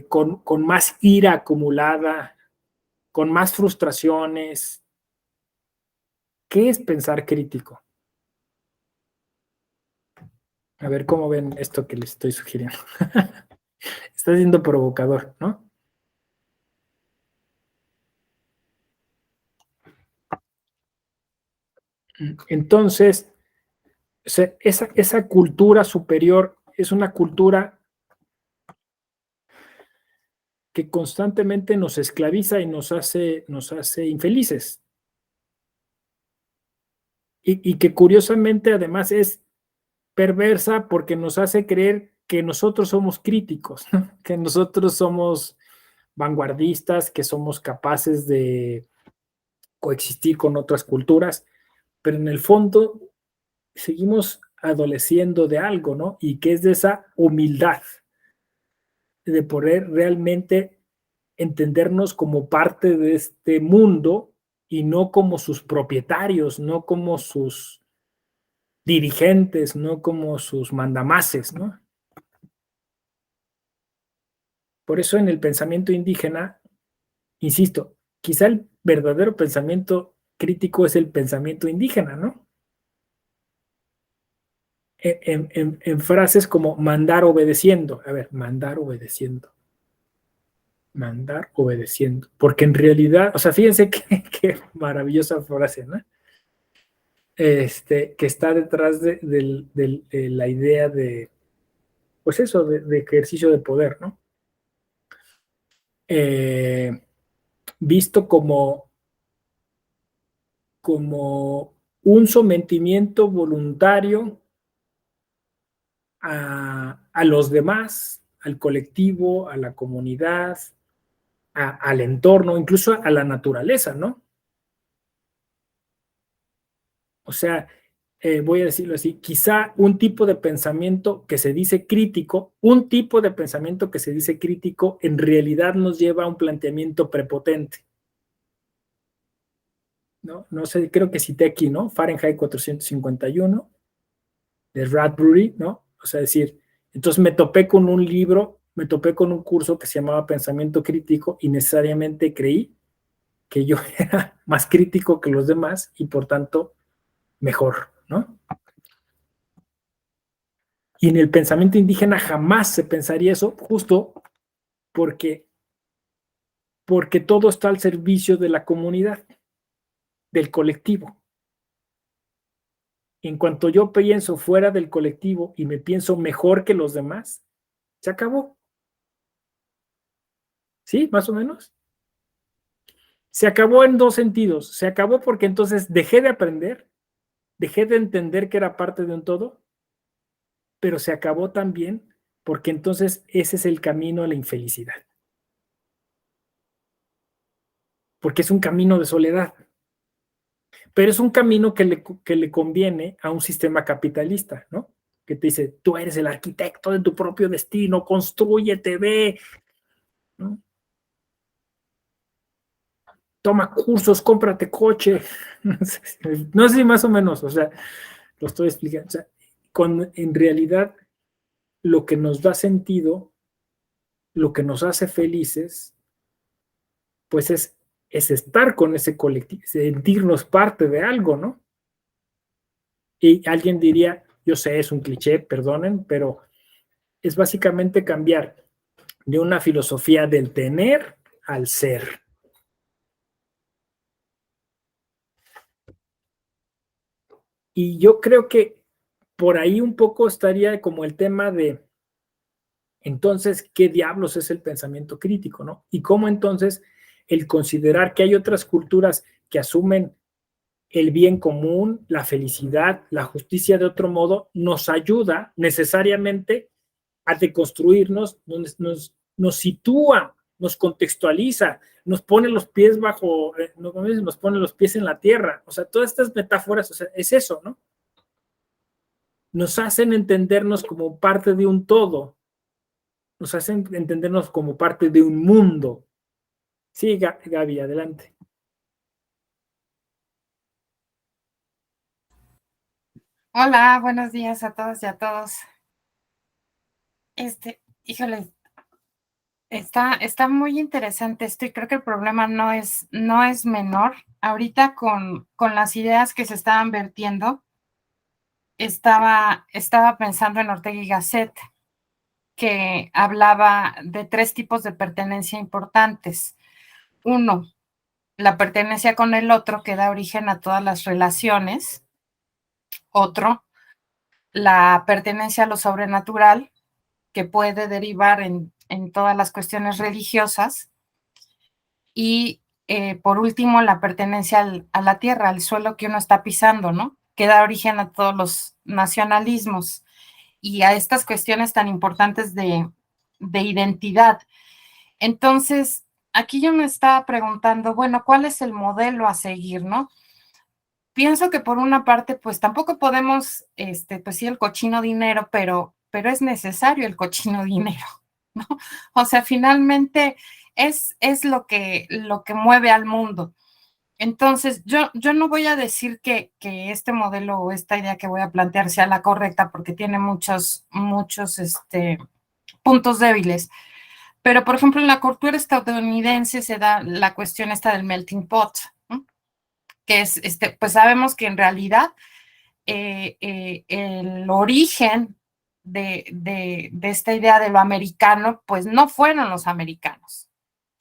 con más ira acumulada, con más frustraciones. ¿Qué es pensar crítico? A ver cómo ven esto que les estoy sugiriendo. Está siendo provocador, ¿no? Entonces, o sea, esa cultura superior es una cultura que constantemente nos esclaviza y nos hace infelices. Y que curiosamente además es perversa porque nos hace creer que nosotros somos críticos, ¿no? Que nosotros somos vanguardistas, que somos capaces de coexistir con otras culturas, pero en el fondo seguimos adoleciendo de algo, ¿no? Y que es de esa humildad, de poder realmente entendernos como parte de este mundo y no como sus propietarios, no como sus dirigentes, no como sus mandamases, ¿no? Por eso en el pensamiento indígena, insisto, quizá el verdadero pensamiento crítico es el pensamiento indígena, ¿no? En frases como mandar obedeciendo. A ver, mandar obedeciendo. Porque en realidad, o sea, fíjense qué maravillosa frase, ¿no? Que está detrás de la idea de, pues eso, de ejercicio de poder, ¿no? Eh, Visto como un sometimiento voluntario a los demás, al colectivo, a la comunidad, al entorno, incluso a la naturaleza, ¿no? O sea, voy a decirlo así, quizá un tipo de pensamiento que se dice crítico, un tipo de pensamiento que se dice crítico en realidad nos lleva a un planteamiento prepotente. ¿No? No sé, creo que cité aquí, ¿no? Fahrenheit 451 de Bradbury, ¿no? O sea, decir, entonces me topé con un libro, me topé con un curso que se llamaba Pensamiento Crítico y necesariamente creí que yo era más crítico que los demás y por tanto mejor, ¿no? Y en el pensamiento indígena jamás se pensaría eso, justo porque, porque todo está al servicio de la comunidad, del colectivo. En cuanto yo pienso fuera del colectivo y me pienso mejor que los demás, se acabó. ¿Sí? Más o menos. Se acabó en dos sentidos. Se acabó porque entonces dejé de aprender, dejé de entender que era parte de un todo, pero se acabó también porque entonces ese es el camino a la infelicidad. Porque es un camino de soledad. Pero es un camino que le conviene a un sistema capitalista, ¿no? Que te dice, tú eres el arquitecto de tu propio destino, construyete, ve, ¿no? Toma cursos, cómprate coche. No sé si más o menos, o sea, lo estoy explicando. O sea, en realidad lo que nos da sentido, lo que nos hace felices, pues es estar con ese colectivo, sentirnos parte de algo, ¿no? Y alguien diría, yo sé, es un cliché, perdonen, pero es básicamente cambiar de una filosofía del tener al ser. Y yo creo que por ahí un poco estaría como el tema de, entonces, ¿qué diablos es el pensamiento crítico, no? Y cómo entonces el considerar que hay otras culturas que asumen el bien común, la felicidad, la justicia de otro modo, nos ayuda necesariamente a deconstruirnos, nos sitúa, nos contextualiza, nos pone los pies bajo, nos pone los pies en la tierra. O sea, todas estas metáforas, o sea, es eso, ¿no? Nos hacen entendernos como parte de un todo, nos hacen entendernos como parte de un mundo. Sí, Gaby, adelante. Hola, buenos días a todos y a todos. Híjole, está muy interesante esto y creo que el problema no es menor. Ahorita con las ideas que se estaban vertiendo, estaba pensando en Ortega y Gasset, que hablaba de tres tipos de pertenencia importantes. Uno, la pertenencia con el otro, que da origen a todas las relaciones. Otro, la pertenencia a lo sobrenatural, que puede derivar en todas las cuestiones religiosas. Y por último, la pertenencia a la tierra, al suelo que uno está pisando, ¿no? Que da origen a todos los nacionalismos y a estas cuestiones tan importantes de identidad. Entonces, aquí yo me estaba preguntando, bueno, ¿cuál es el modelo a seguir, no? Pienso que por una parte, pues tampoco podemos, pues sí, el cochino dinero, pero es necesario el cochino dinero, ¿no? O sea, finalmente es lo que mueve al mundo. Entonces, yo no voy a decir que este modelo o esta idea que voy a plantear sea la correcta, porque tiene muchos puntos débiles. Pero, por ejemplo, en la cultura estadounidense se da la cuestión esta del melting pot, ¿no? Que es, pues sabemos que en realidad el origen de esta idea de lo americano, pues no fueron los americanos,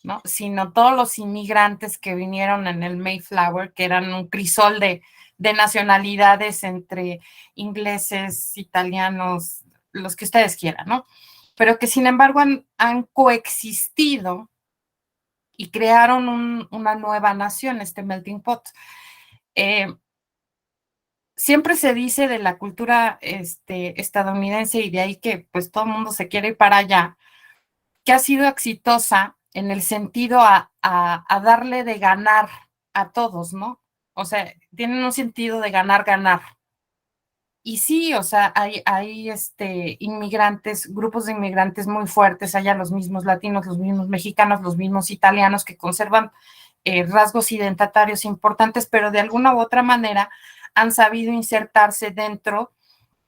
¿no? Sino todos los inmigrantes que vinieron en el Mayflower, que eran un crisol de nacionalidades entre ingleses, italianos, los que ustedes quieran, ¿no? Pero que sin embargo han coexistido y crearon una nueva nación, este melting pot. Eh, Siempre se dice de la cultura estadounidense y de ahí que pues todo el mundo se quiere ir para allá, que ha sido exitosa en el sentido a darle de ganar a todos, ¿no? O sea, tienen un sentido de ganar, ganar. Y sí, o sea, hay inmigrantes, grupos de inmigrantes muy fuertes, allá los mismos latinos, los mismos mexicanos, los mismos italianos que conservan rasgos identitarios importantes, pero de alguna u otra manera han sabido insertarse dentro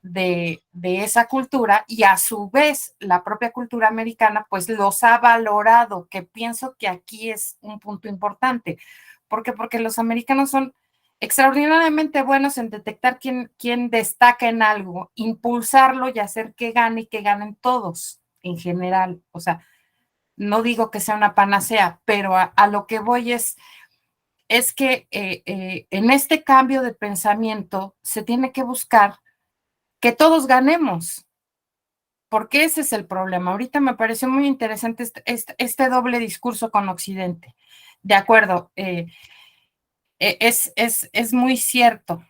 de esa cultura y a su vez la propia cultura americana pues los ha valorado, que pienso que aquí es un punto importante. ¿Por qué? Porque los americanos son extraordinariamente buenos en detectar quién destaca en algo, impulsarlo y hacer que gane y que ganen todos en general. O sea, no digo que sea una panacea, pero a lo que voy es que en este cambio de pensamiento se tiene que buscar que todos ganemos, porque ese es el problema. Ahorita me pareció muy interesante este doble discurso con Occidente. De acuerdo, es muy cierto.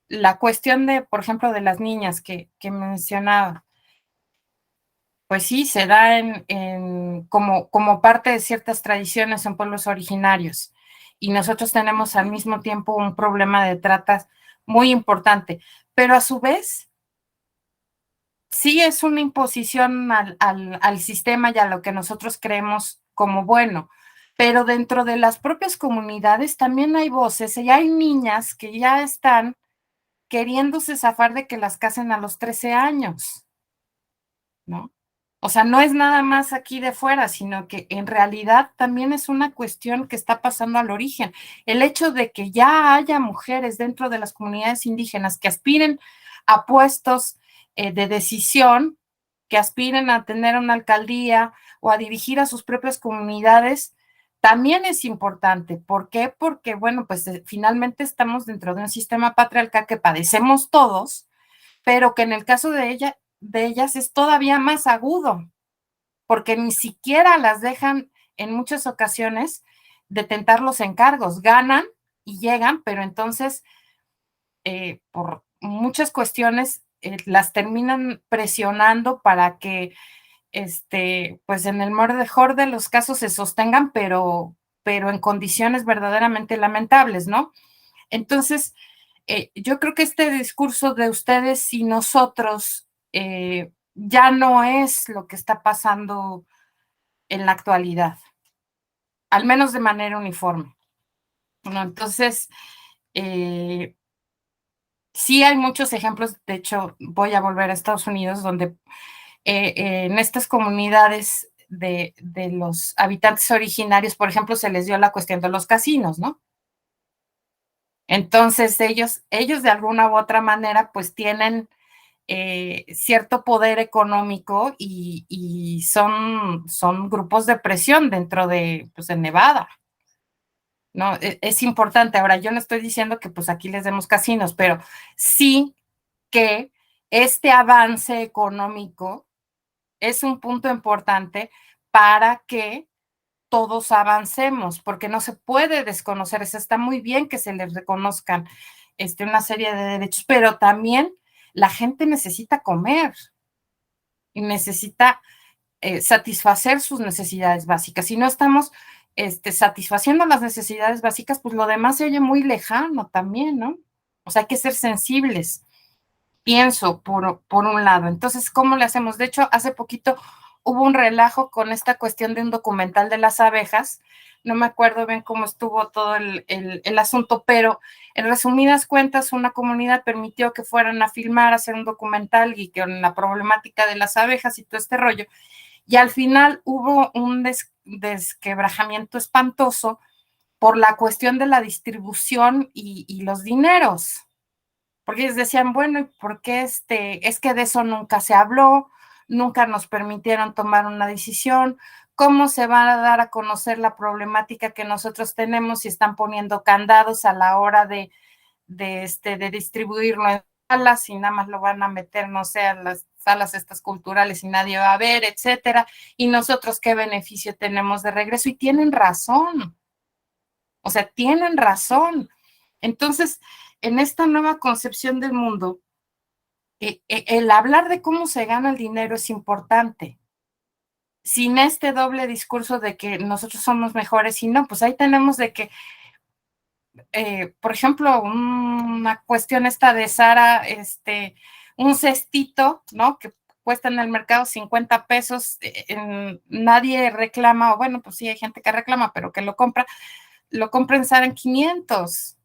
La cuestión de, por ejemplo, de las niñas que mencionaba, pues sí, se da como parte de ciertas tradiciones en pueblos originarios. Y nosotros tenemos al mismo tiempo un problema de tratas muy importante. Pero a su vez, sí es una imposición al sistema y a lo que nosotros creemos como bueno, pero dentro de las propias comunidades también hay voces y hay niñas que ya están queriéndose zafar de que las casen a los 13 años, ¿no? O sea, no es nada más aquí de fuera, sino que en realidad también es una cuestión que está pasando al origen. El hecho de que ya haya mujeres dentro de las comunidades indígenas que aspiren a puestos de decisión, que aspiren a tener una alcaldía o a dirigir a sus propias comunidades, también es importante. ¿Por qué? Porque, bueno, pues finalmente estamos dentro de un sistema patriarcal que padecemos todos, pero que en el caso de ellas es todavía más agudo, porque ni siquiera las dejan en muchas ocasiones de tentar los encargos, ganan y llegan, pero entonces por muchas cuestiones las terminan presionando para que pues en el mejor de los casos se sostengan, pero en condiciones verdaderamente lamentables, ¿no? Entonces, yo creo que este discurso de ustedes y nosotros ya no es lo que está pasando en la actualidad, al menos de manera uniforme, ¿no? Entonces, sí hay muchos ejemplos, de hecho, voy a volver a Estados Unidos, donde en estas comunidades de los habitantes originarios, por ejemplo, se les dio la cuestión de los casinos, ¿no? Entonces ellos de alguna u otra manera pues tienen cierto poder económico y son grupos de presión dentro pues, de Nevada, ¿no? Es importante. Ahora, yo no estoy diciendo que pues aquí les demos casinos, pero sí que este avance económico es un punto importante para que todos avancemos, porque no se puede desconocer, eso está muy bien que se les reconozcan una serie de derechos, pero también la gente necesita comer y necesita satisfacer sus necesidades básicas. Si no estamos satisfaciendo las necesidades básicas, pues lo demás se oye muy lejano también, ¿no? O sea, hay que ser sensibles, pienso, por un lado. Entonces, ¿cómo le hacemos? De hecho, hace poquito hubo un relajo con esta cuestión de un documental de las abejas. No me acuerdo bien cómo estuvo todo el asunto, pero en resumidas cuentas, una comunidad permitió que fueran a filmar, a hacer un documental y con la problemática de las abejas y todo este rollo. Y al final hubo un desquebrajamiento espantoso por la cuestión de la distribución y los dineros. Porque ellos decían, bueno, ¿y por qué es que de eso nunca se habló, nunca nos permitieron tomar una decisión? ¿Cómo se va a dar a conocer la problemática que nosotros tenemos si están poniendo candados a la hora de distribuirlo en salas y nada más lo van a meter, no sé, a las salas estas culturales y nadie va a ver, etcétera? Y nosotros, ¿qué beneficio tenemos de regreso? Y tienen razón. O sea, tienen razón. Entonces, en esta nueva concepción del mundo, el hablar de cómo se gana el dinero es importante. Sin este doble discurso de que nosotros somos mejores y no, pues ahí tenemos de que por ejemplo, una cuestión esta de Sara, un cestito, ¿no? Que cuesta en el mercado 50 pesos, nadie reclama, o bueno, pues sí hay gente que reclama, pero que lo compra en Sara en 500.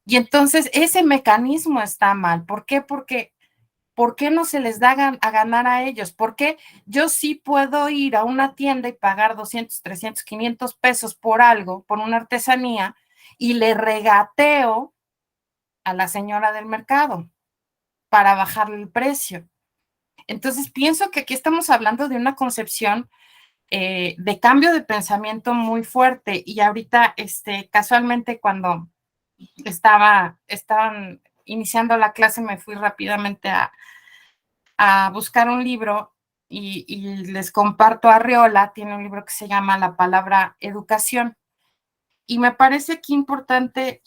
Y entonces ese mecanismo está mal. ¿Por qué? Porque ¿por qué no se les da a ganar a ellos? ¿Por qué yo sí puedo ir a una tienda y pagar 200, 300, 500 pesos por algo, por una artesanía, y le regateo a la señora del mercado para bajarle el precio? Entonces, pienso que aquí estamos hablando de una concepción de cambio de pensamiento muy fuerte. Y ahorita, casualmente, cuando estaban iniciando la clase, me fui rápidamente a buscar un libro y les comparto a Arriola, tiene un libro que se llama La palabra educación. Y me parece que importante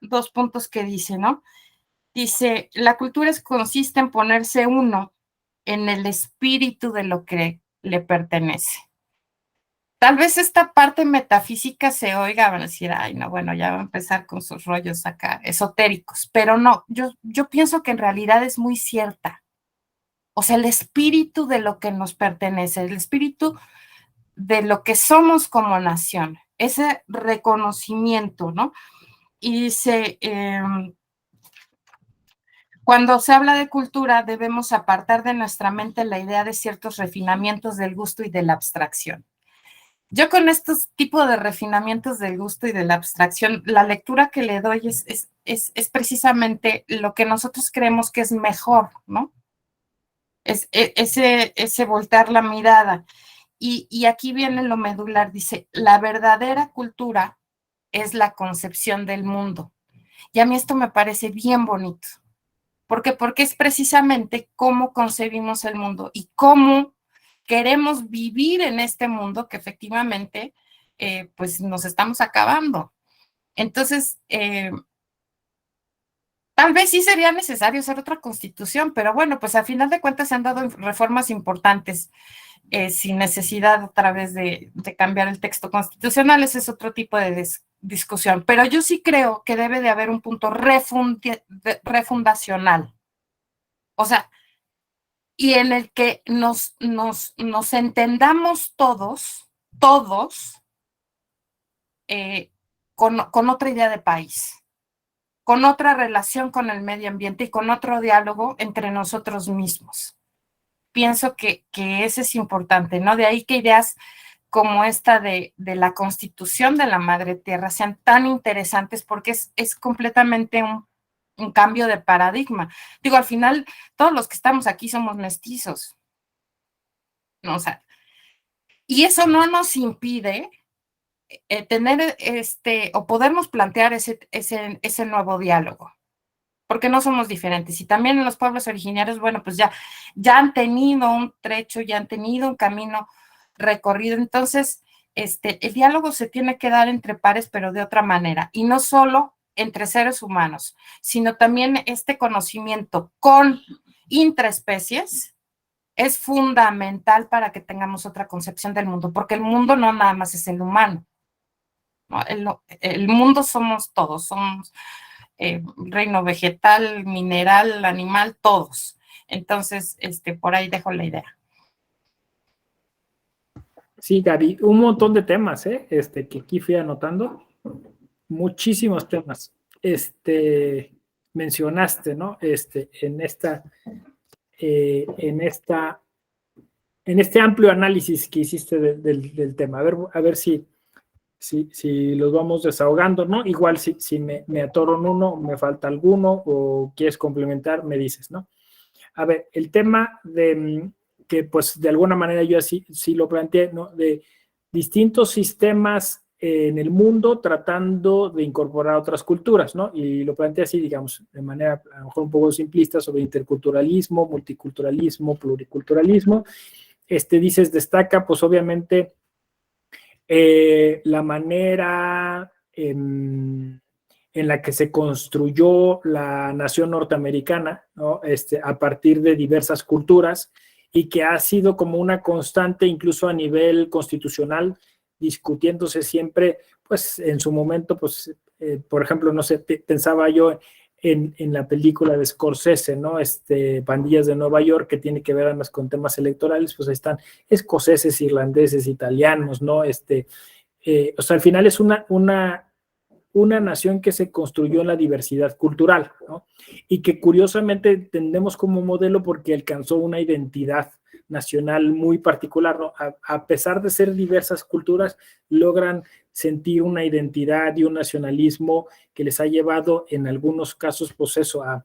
2 puntos que dice, ¿no? Dice, la cultura consiste en ponerse uno en el espíritu de lo que le pertenece. Tal vez esta parte metafísica se oiga, van a decir, ay, no, bueno, ya va a empezar con sus rollos acá esotéricos, pero no, yo pienso que en realidad es muy cierta. O sea, el espíritu de lo que nos pertenece, el espíritu de lo que somos como nación, ese reconocimiento, ¿no? Y dice, cuando se habla de cultura, debemos apartar de nuestra mente la idea de ciertos refinamientos del gusto y de la abstracción. Yo con estos tipos de refinamientos del gusto y de la abstracción, la lectura que le doy es precisamente lo que nosotros creemos que es mejor, ¿no? Ese voltear la mirada. Y aquí viene lo medular, dice, la verdadera cultura es la concepción del mundo. Y a mí esto me parece bien bonito. ¿Por qué? Porque es precisamente cómo concebimos el mundo y cómo queremos vivir en este mundo que efectivamente pues nos estamos acabando. Entonces, tal vez sí sería necesario hacer otra constitución, pero bueno, pues a final de cuentas se han dado reformas importantes sin necesidad otra vez de cambiar el texto constitucional. Ese es otro tipo de discusión, pero yo sí creo que debe de haber un punto refundacional. O sea, y en el que nos entendamos todos, con otra idea de país, con otra relación con el medio ambiente y con otro diálogo entre nosotros mismos. Pienso que ese es importante, ¿no? De ahí que ideas como esta de la constitución de la madre tierra sean tan interesantes, porque es completamente un cambio de paradigma. Digo, al final, todos los que estamos aquí somos mestizos, ¿no? O sea, y eso no nos impide tener o podernos plantear ese nuevo diálogo, porque no somos diferentes. Y también en los pueblos originarios, bueno, pues ya han tenido un trecho, ya han tenido un camino recorrido. Entonces, el diálogo se tiene que dar entre pares, pero de otra manera, y no solo entre seres humanos, sino también este conocimiento con intraespecies es fundamental para que tengamos otra concepción del mundo, porque el mundo no nada más es el humano, ¿no? El mundo somos todos, somos reino vegetal, mineral, animal, todos. Entonces, por ahí dejo la idea. Sí, Gaby, un montón de temas, que aquí fui anotando, muchísimos temas. Mencionaste, ¿no? En este amplio análisis que hiciste del tema. A ver si los vamos desahogando, ¿no? Igual si me atoro en uno, me falta alguno, o quieres complementar, me dices, ¿no? A ver, el tema de que pues de alguna manera yo así sí lo planteé, ¿no? De distintos sistemas en el mundo tratando de incorporar otras culturas, ¿no? Y lo planteé así, digamos, de manera a lo mejor un poco simplista, sobre interculturalismo, multiculturalismo, pluriculturalismo. Dices, destaca pues obviamente la manera en la que se construyó la nación norteamericana, ¿no? A partir de diversas culturas, y que ha sido como una constante incluso a nivel constitucional, discutiéndose siempre pues en su momento, pues, por ejemplo, no sé, pensaba yo en la película de Scorsese, ¿no? Pandillas de Nueva York, que tiene que ver además con temas electorales, pues ahí están escoceses, irlandeses, italianos, ¿no? O sea, al final es una nación que se construyó en la diversidad cultural, ¿no? Y que curiosamente entendemos como modelo porque alcanzó una identidad nacional muy particular, ¿no? A pesar de ser diversas culturas, logran sentir una identidad y un nacionalismo que les ha llevado en algunos casos, pues eso, a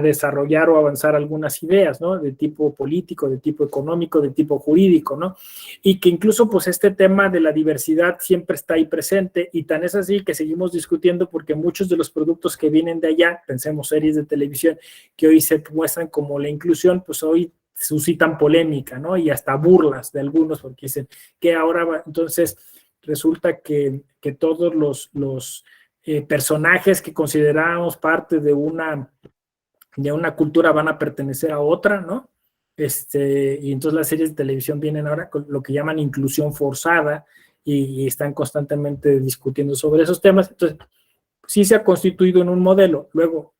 desarrollar o avanzar algunas ideas, ¿no? De tipo político, de tipo económico, de tipo jurídico, ¿no? Y que incluso, pues, este tema de la diversidad siempre está ahí presente, y tan es así que seguimos discutiendo porque muchos de los productos que vienen de allá, pensemos series de televisión que hoy se muestran como la inclusión, pues hoy suscitan polémica, ¿no? Y hasta burlas de algunos porque dicen que ahora va. Entonces resulta que todos los personajes que consideramos parte de una cultura van a pertenecer a otra, ¿no? Y entonces las series de televisión vienen ahora con lo que llaman inclusión forzada y están constantemente discutiendo sobre esos temas. Entonces, sí se ha constituido en un modelo. Luego,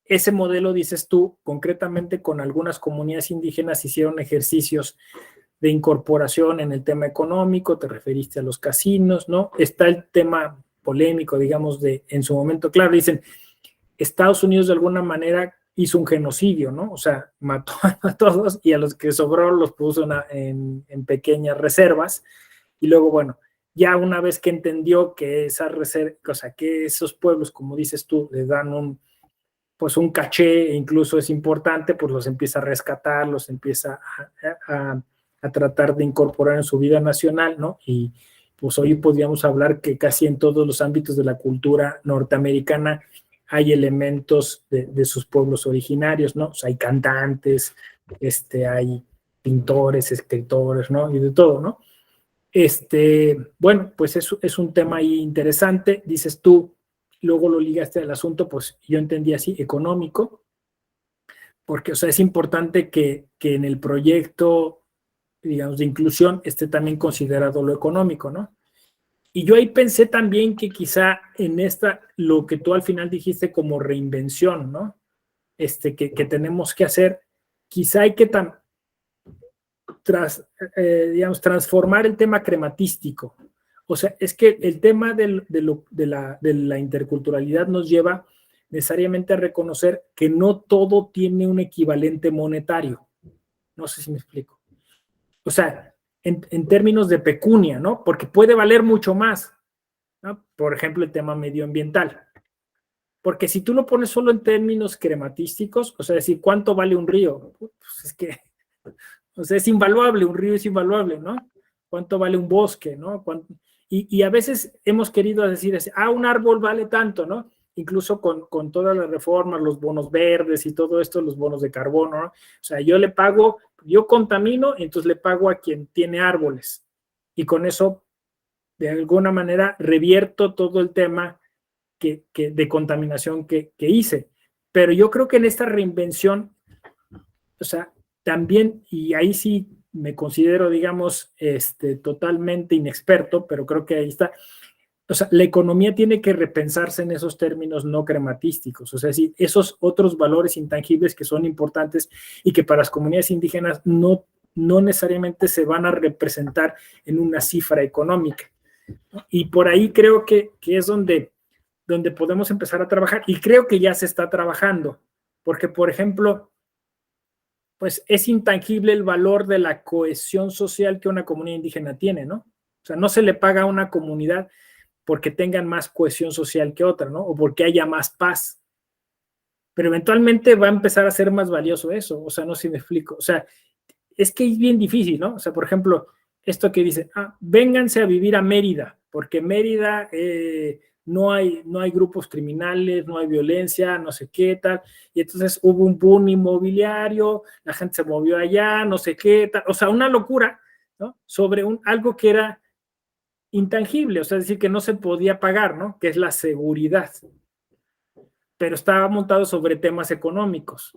ese modelo, dices tú, concretamente con algunas comunidades indígenas hicieron ejercicios de incorporación en el tema económico, te referiste a los casinos, ¿no? Está el tema polémico, digamos, en su momento, claro, dicen, Estados Unidos de alguna manera hizo un genocidio, ¿no? O sea, mató a todos y a los que sobró los puso en pequeñas reservas. Y luego, bueno, ya una vez que entendió que esa reserva, o sea, que esos pueblos, como dices tú, le dan pues un caché, e incluso es importante, pues los empieza a rescatar, los empieza a tratar de incorporar en su vida nacional, ¿no? Y pues hoy podríamos hablar que casi en todos los ámbitos de la cultura norteamericana hay elementos de sus pueblos originarios, ¿no? O sea, hay cantantes, hay pintores, escritores, ¿no? Y de todo, ¿no? Bueno, pues es un tema ahí interesante, dices tú, luego lo ligaste al asunto, pues yo entendí así, económico, porque, o sea, es importante que en el proyecto, digamos, de inclusión esté también considerado lo económico, ¿no? Y yo ahí pensé también que quizá en lo que tú al final dijiste como reinvención, ¿no? Que tenemos que hacer, quizá hay que digamos, transformar el tema crematístico. O sea, es que el tema de la interculturalidad nos lleva necesariamente a reconocer que no todo tiene un equivalente monetario. No sé si me explico. O sea, en términos de pecunia, ¿no? Porque puede valer mucho más, ¿no? Por ejemplo, el tema medioambiental. Porque si tú lo pones solo en términos crematísticos, o sea, decir, ¿cuánto vale un río? Pues es que, o sea, es invaluable, un río es invaluable, ¿no? ¿Cuánto vale un bosque, no? Y a veces hemos querido decir, un árbol vale tanto, ¿no? Incluso con todas las reformas, los bonos verdes y todo esto, los bonos de carbono, ¿no? O sea, yo contamino, entonces le pago a quien tiene árboles. Y con eso, de alguna manera, revierto todo el tema de contaminación que hice. Pero yo creo que en esta reinvención, o sea, también, y ahí sí me considero, digamos, totalmente inexperto, pero creo que ahí está. O sea, la economía tiene que repensarse en esos términos no crematísticos, o sea, sí, esos otros valores intangibles que son importantes y que para las comunidades indígenas no necesariamente se van a representar en una cifra económica. Y por ahí creo que es donde podemos empezar a trabajar, y creo que ya se está trabajando, porque, por ejemplo, pues es intangible el valor de la cohesión social que una comunidad indígena tiene, ¿no? O sea, no se le paga a una comunidad porque tengan más cohesión social que otra, ¿no? O porque haya más paz. Pero eventualmente va a empezar a ser más valioso eso, o sea, no sé si me explico. O sea, es que es bien difícil, ¿no? O sea, por ejemplo, esto que dice, vénganse a vivir a Mérida, porque Mérida no hay grupos criminales, no hay violencia, no sé qué tal, y entonces hubo un boom inmobiliario, la gente se movió allá, no sé qué tal, o sea, una locura, ¿no? Sobre algo que era intangible, o sea, es decir, que no se podía pagar, ¿no? Que es la seguridad, pero estaba montado sobre temas económicos.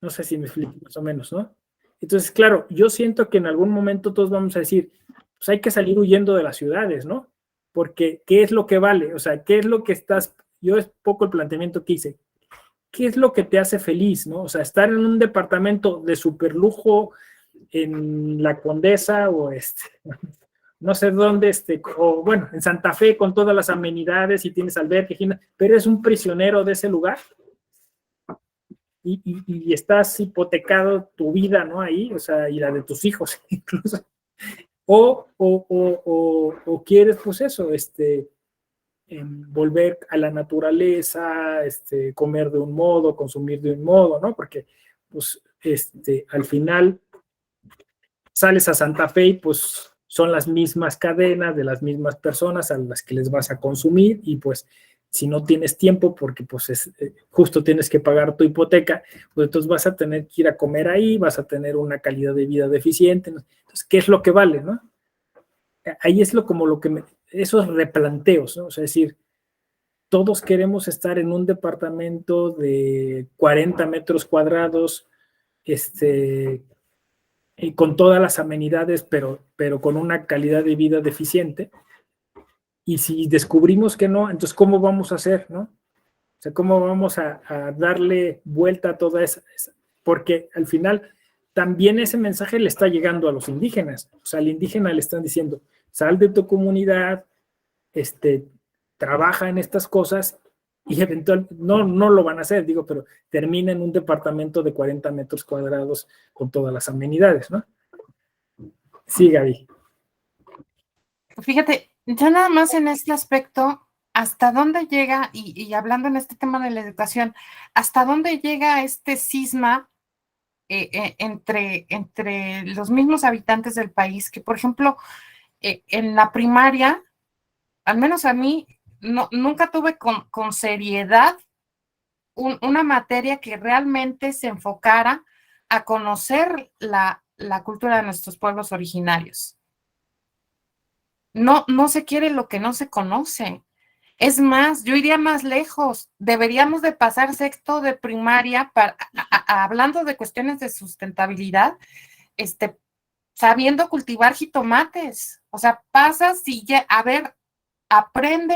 No sé si me explico más o menos, ¿no? Entonces, claro, yo siento que en algún momento todos vamos a decir, pues hay que salir huyendo de las ciudades, ¿no? Porque, ¿qué es lo que vale? O sea, ¿qué es lo que estás? Yo es poco el planteamiento que hice. ¿Qué es lo que te hace feliz, no? O sea, estar en un departamento de superlujo en La Condesa o no sé dónde, o bueno, en Santa Fe con todas las amenidades y tienes albergue, pero eres un prisionero de ese lugar y estás hipotecado tu vida, ¿no? Ahí, o sea, y la de tus hijos incluso. O quieres, pues eso, volver a la naturaleza, comer de un modo, consumir de un modo, ¿no? Porque, pues, al final sales a Santa Fe y pues son las mismas cadenas de las mismas personas a las que les vas a consumir y pues si no tienes tiempo porque pues justo tienes que pagar tu hipoteca, pues entonces vas a tener que ir a comer ahí, vas a tener una calidad de vida deficiente, ¿no? Entonces, ¿qué es lo que vale, no? Ahí es esos replanteos, ¿no? O sea, es decir, todos queremos estar en un departamento de 40 metros cuadrados, y con todas las amenidades, pero con una calidad de vida deficiente. Y si descubrimos que no, entonces, ¿cómo vamos a hacer, no? O sea, ¿cómo vamos a darle vuelta a toda esa? Porque al final también ese mensaje le está llegando a los indígenas. O sea, al indígena le están diciendo, sal de tu comunidad, trabaja en estas cosas y eventualmente, no lo van a hacer, digo, pero termina en un departamento de 40 metros cuadrados con todas las amenidades, ¿no? Sí, Gaby. Fíjate, ya nada más en este aspecto, ¿hasta dónde llega, y hablando en este tema de la educación, hasta dónde llega este cisma entre los mismos habitantes del país? Que, por ejemplo, en la primaria, al menos a mí, nunca tuve con seriedad una materia que realmente se enfocara a conocer la cultura de nuestros pueblos originarios. No se quiere lo que no se conoce. Es más, yo iría más lejos. Deberíamos de pasar sexto de primaria hablando de cuestiones de sustentabilidad, sabiendo cultivar jitomates. O sea, pasas y ya, a ver, aprende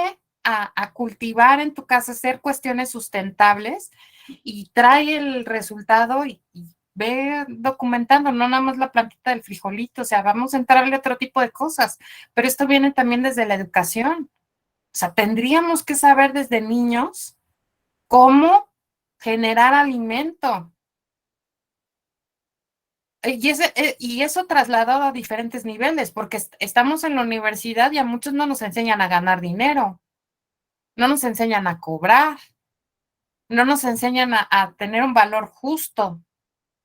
a cultivar en tu casa, hacer cuestiones sustentables y trae el resultado y ve documentando, no nada más la plantita del frijolito, o sea, vamos a entrarle a otro tipo de cosas, pero esto viene también desde la educación. O sea, tendríamos que saber desde niños cómo generar alimento. Y eso trasladado a diferentes niveles, porque estamos en la universidad y a muchos no nos enseñan a ganar dinero, no nos enseñan a cobrar, no nos enseñan a tener un valor justo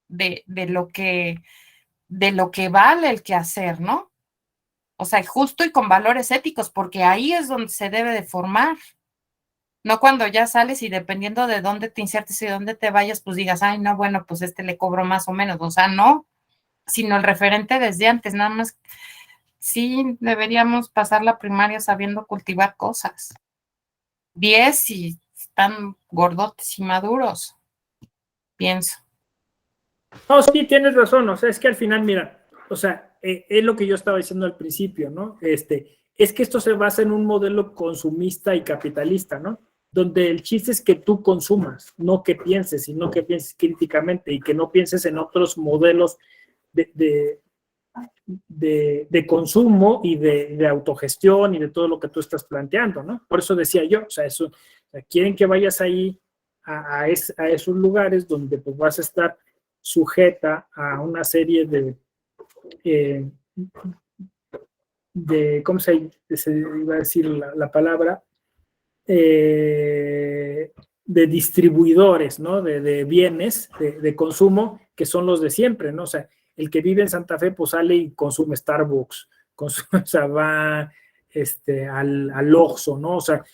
de lo que vale el quehacer, ¿no? O sea, justo y con valores éticos, porque ahí es donde se debe de formar. No cuando ya sales y dependiendo de dónde te insertes y dónde te vayas, pues digas, ay, no, bueno, pues le cobro más o menos. O sea, no, sino el referente desde antes, nada más. Sí, deberíamos pasar la primaria sabiendo cultivar cosas. 10 si están gordotes y maduros, pienso. No, sí, tienes razón, o sea, es que al final, mira, o sea, es lo que yo estaba diciendo al principio, ¿no? Es que esto se basa en un modelo consumista y capitalista, ¿no? Donde el chiste es que tú consumas, no que pienses, sino que pienses críticamente y que no pienses en otros modelos de consumo y de autogestión y de todo lo que tú estás planteando, ¿no? Por eso decía yo, o sea, o sea, quieren que vayas ahí a esos lugares donde pues vas a estar sujeta a una serie ¿cómo se iba a decir la palabra? De distribuidores, ¿no? De bienes de consumo que son los de siempre, ¿no? O sea, el que vive en Santa Fe, pues sale y consume Starbucks, consume, o sea, va al Oxxo, ¿no? O sea,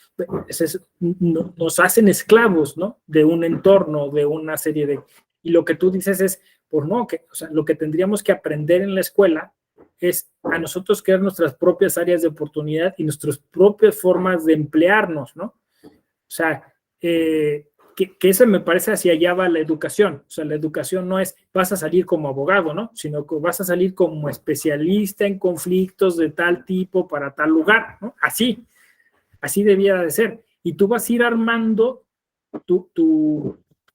nos hacen esclavos, ¿no? De un entorno, de una serie de... Y lo que tú dices es, pues no, o sea, lo que tendríamos que aprender en la escuela es a nosotros crear nuestras propias áreas de oportunidad y nuestras propias formas de emplearnos, ¿no? O sea, ¿qué que eso me parece hacia allá va la educación. O sea, la educación no es vas a salir como abogado, ¿no? Sino que vas a salir como especialista en conflictos de tal tipo para tal lugar, ¿no? Así debiera de ser. Y tú vas a ir armando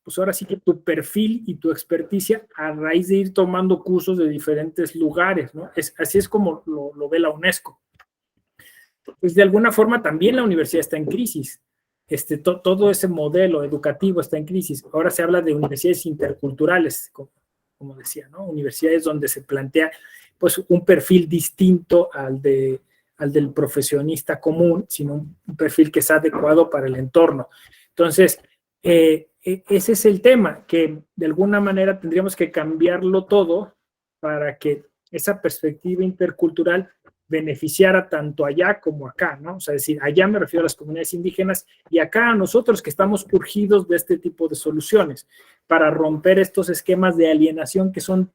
pues ahora sí que tu perfil y tu experticia a raíz de ir tomando cursos de diferentes lugares, ¿no? Así es como lo ve la UNESCO. Pues de alguna forma también la universidad está en crisis. Todo ese modelo educativo está en crisis. Ahora se habla de universidades interculturales, como decía, ¿no? Universidades donde se plantea pues un perfil distinto al del profesionista común, sino un perfil que es adecuado para el entorno. Entonces, ese es el tema, que de alguna manera tendríamos que cambiarlo todo para que esa perspectiva intercultural beneficiara tanto allá como acá, ¿no? O sea, decir, allá me refiero a las comunidades indígenas y acá a nosotros que estamos urgidos de este tipo de soluciones para romper estos esquemas de alienación que son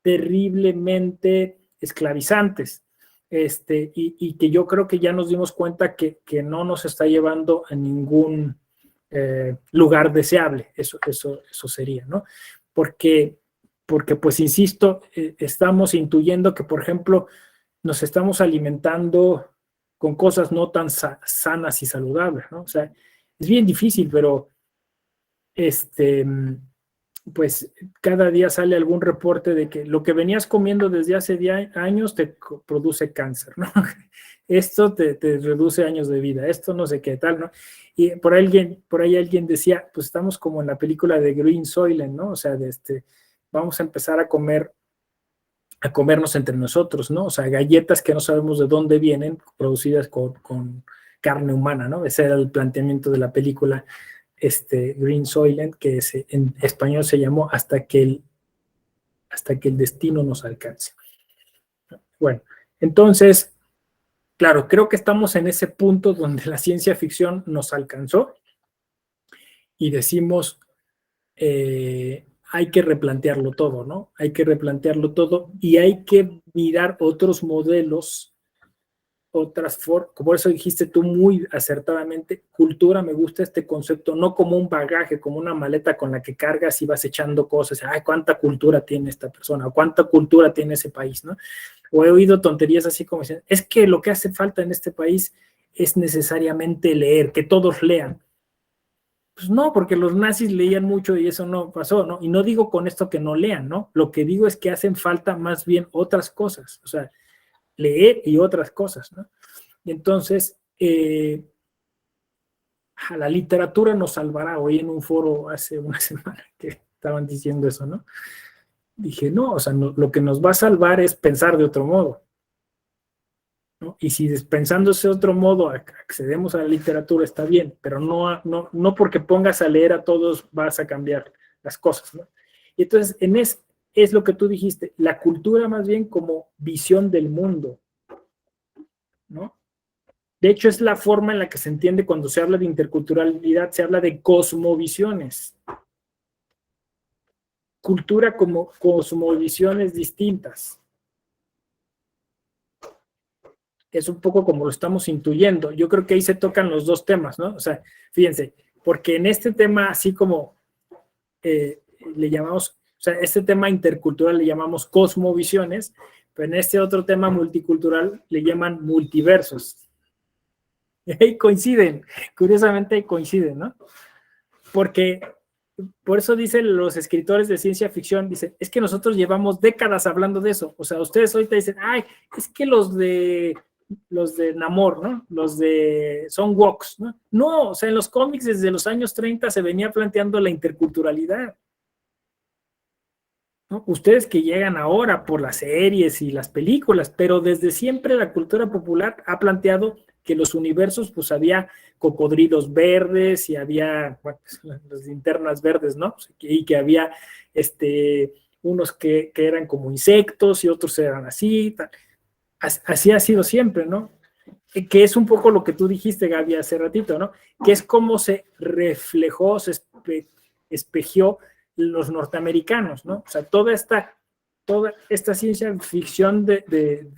terriblemente esclavizantes. Y que yo creo que ya nos dimos cuenta que no nos está llevando a ningún lugar deseable, eso sería, ¿no? Porque pues insisto, estamos intuyendo que, por ejemplo, nos estamos alimentando con cosas no tan sanas y saludables, ¿no? O sea, es bien difícil, pero pues cada día sale algún reporte de que lo que venías comiendo desde hace años te produce cáncer, ¿no? Esto te reduce años de vida, esto no sé qué tal, ¿no? Y por ahí alguien decía, pues estamos como en la película de Green Soylent, ¿no? O sea, vamos a empezar a comernos entre nosotros, ¿no? O sea, galletas que no sabemos de dónde vienen, producidas con carne humana, ¿no? Ese era el planteamiento de la película Green Soylent, que en español se llamó Hasta que el destino nos alcance. Bueno, entonces, claro, creo que estamos en ese punto donde la ciencia ficción nos alcanzó y decimos, hay que replantearlo todo, ¿no? Hay que replantearlo todo y hay que mirar otros modelos, otras formas. Por eso dijiste tú muy acertadamente, cultura, me gusta este concepto, no como un bagaje, como una maleta con la que cargas y vas echando cosas. Ay, cuánta cultura tiene esta persona, o cuánta cultura tiene ese país, ¿no? O he oído tonterías así como dicen, es que lo que hace falta en este país es necesariamente leer, que todos lean. Pues no, porque los nazis leían mucho y eso no pasó, ¿no? Y no digo con esto que no lean, ¿no? Lo que digo es que hacen falta más bien otras cosas, o sea, leer y otras cosas, ¿no? Y entonces, la literatura nos salvará. Hoy en un foro hace una semana que estaban diciendo eso, ¿no? Dije, no, o sea, no, lo que nos va a salvar es pensar de otro modo, ¿no? Y si pensándose de otro modo accedemos a la literatura, está bien, pero no porque pongas a leer a todos vas a cambiar las cosas, ¿no? Y entonces, es lo que tú dijiste, la cultura más bien como visión del mundo, ¿no? De hecho, es la forma en la que se entiende cuando se habla de interculturalidad, se habla de cosmovisiones. Cultura como cosmovisiones distintas. Es un poco como lo estamos intuyendo. Yo creo que ahí se tocan los dos temas, ¿no? O sea, fíjense, porque en este tema, así como le llamamos, o sea, este tema intercultural le llamamos cosmovisiones, pero en este otro tema multicultural le llaman multiversos. Y ahí coinciden, curiosamente coinciden, ¿no? Porque por eso dicen los escritores de ciencia ficción, dicen, es que nosotros llevamos décadas hablando de eso. O sea, ustedes ahorita dicen, ay, es que los de Namor, ¿no? Son woks, ¿no? No, o sea, en los cómics desde los años 30 se venía planteando la interculturalidad, ¿no? Ustedes que llegan ahora por las series y las películas, pero desde siempre la cultura popular ha planteado que los universos, pues había cocodrilos verdes y había, bueno, las linternas verdes, ¿no? Y que había unos que eran como insectos y otros eran así, tal. Así ha sido siempre, ¿no? Que es un poco lo que tú dijiste, Gaby, hace ratito, ¿no? Que es como se reflejó, se espejió los norteamericanos, ¿no? O sea, toda esta ciencia ficción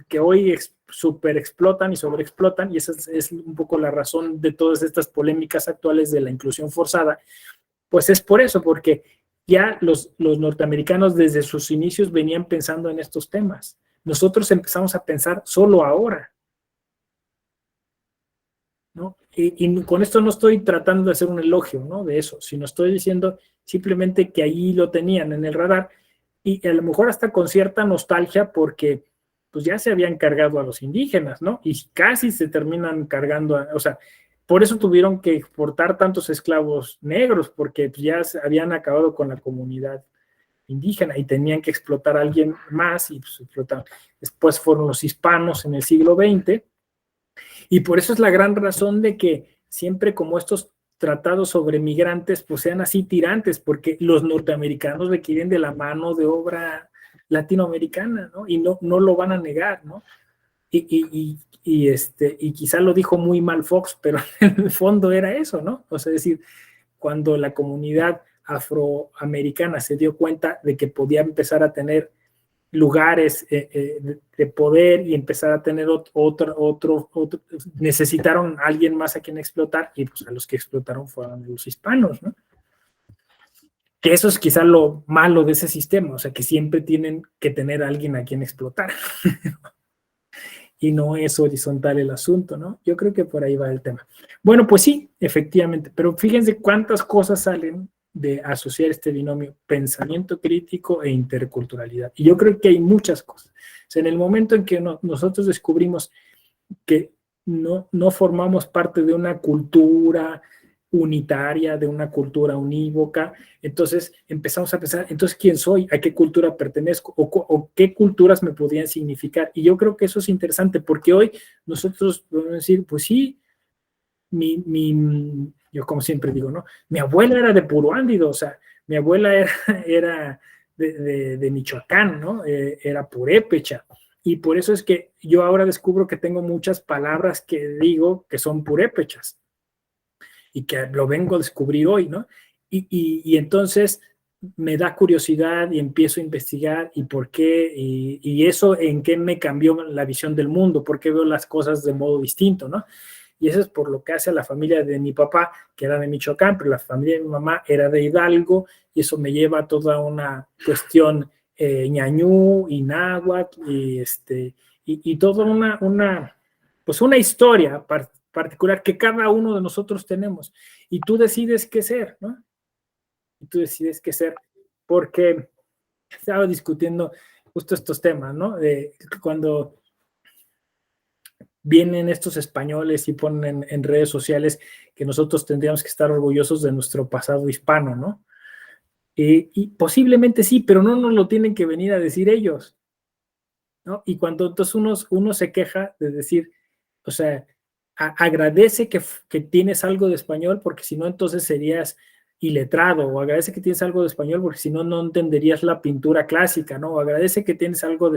que hoy super explotan y sobreexplotan, y esa es un poco la razón de todas estas polémicas actuales de la inclusión forzada, Pues es por eso, porque ya los norteamericanos desde sus inicios venían pensando en estos temas. Nosotros empezamos a pensar solo ahora, ¿no? Y con esto no estoy tratando de hacer un elogio, ¿no? De eso, sino estoy diciendo simplemente que ahí lo tenían en el radar y a lo mejor hasta con cierta nostalgia porque pues ya se habían cargado a los indígenas, ¿no? Y casi se terminan cargando, o sea, por eso tuvieron que exportar tantos esclavos negros, porque pues, ya se habían acabado con la comunidad indígena y tenían que explotar a alguien más y pues explotaron. Después fueron los hispanos en el siglo XX y por eso es la gran razón de que siempre como estos tratados sobre migrantes pues sean así tirantes, porque los norteamericanos requieren de la mano de obra latinoamericana, ¿no? Y no lo van a negar, ¿no? Y quizá lo dijo muy mal Fox, pero en el fondo era eso, ¿no? O sea, es decir, cuando la comunidad afroamericana se dio cuenta de que podía empezar a tener lugares de poder y empezar a tener otro, necesitaron a alguien más a quien explotar y pues a los que explotaron fueron los hispanos, ¿no? Que eso es quizá lo malo de ese sistema, o sea, que siempre tienen que tener a alguien a quien explotar. Y no es horizontal el asunto, ¿no? Yo creo que por ahí va el tema. Bueno, pues sí, efectivamente, pero fíjense cuántas cosas salen de asociar este binomio pensamiento crítico e interculturalidad. Y yo creo que hay muchas cosas. O sea, en el momento en que nosotros descubrimos que no formamos parte de una cultura unitaria, de una cultura unívoca. Entonces empezamos a pensar, entonces, ¿quién soy? ¿A qué cultura pertenezco? ¿O qué culturas me podrían significar? Y yo creo que eso es interesante, porque hoy nosotros podemos decir, pues sí, yo como siempre digo, ¿no? Mi abuela era de Puruándido, o sea, mi abuela era de Michoacán, ¿no? Era purépecha. Y por eso es que yo ahora descubro que tengo muchas palabras que digo que son purépechas y que lo vengo a descubrir hoy, ¿no? Y entonces me da curiosidad y empiezo a investigar y por qué, y eso en qué me cambió la visión del mundo, por qué veo las cosas de modo distinto, ¿no? Y eso es por lo que hace la familia de mi papá, que era de Michoacán, pero la familia de mi mamá era de Hidalgo, y eso me lleva a toda una cuestión ñañú y náhuatl, y toda pues una historia particular que cada uno de nosotros tenemos. Y tú decides qué ser, ¿no? Y tú decides qué ser, porque estaba discutiendo justo estos temas, ¿no? De cuando vienen estos españoles y ponen en redes sociales que nosotros tendríamos que estar orgullosos de nuestro pasado hispano, ¿no? Y posiblemente sí, pero no nos lo tienen que venir a decir ellos, ¿no? Y cuando entonces uno se queja de decir, o sea, agradece que tienes algo de español, porque si no, entonces serías iletrado, o agradece que tienes algo de español, porque si no, no entenderías la pintura clásica, ¿no? O agradece que tienes algo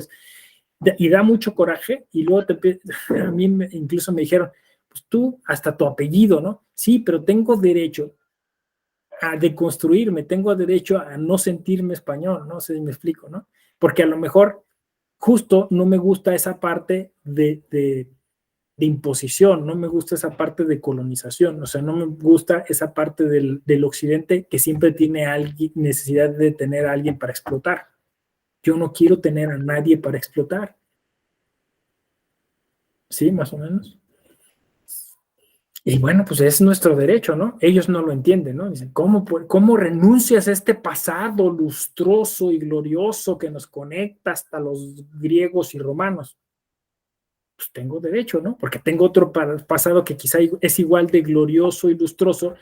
y da mucho coraje, y luego a mí incluso me dijeron, pues tú, hasta tu apellido, ¿no? Sí, pero tengo derecho a deconstruirme, tengo derecho a no sentirme español, no sé si me explico, ¿no? Porque a lo mejor justo no me gusta esa parte de imposición, no me gusta esa parte de colonización, o sea, no me gusta esa parte del occidente que siempre tiene necesidad de tener a alguien para explotar. Yo no quiero tener a nadie para explotar. ¿Sí? Más o menos. Y bueno, pues es nuestro derecho, ¿no? Ellos no lo entienden, ¿no? Dicen, ¿cómo renuncias a este pasado lustroso y glorioso que nos conecta hasta los griegos y romanos? Pues tengo derecho, ¿no? Porque tengo otro pasado que quizá es igual de glorioso y lustroso,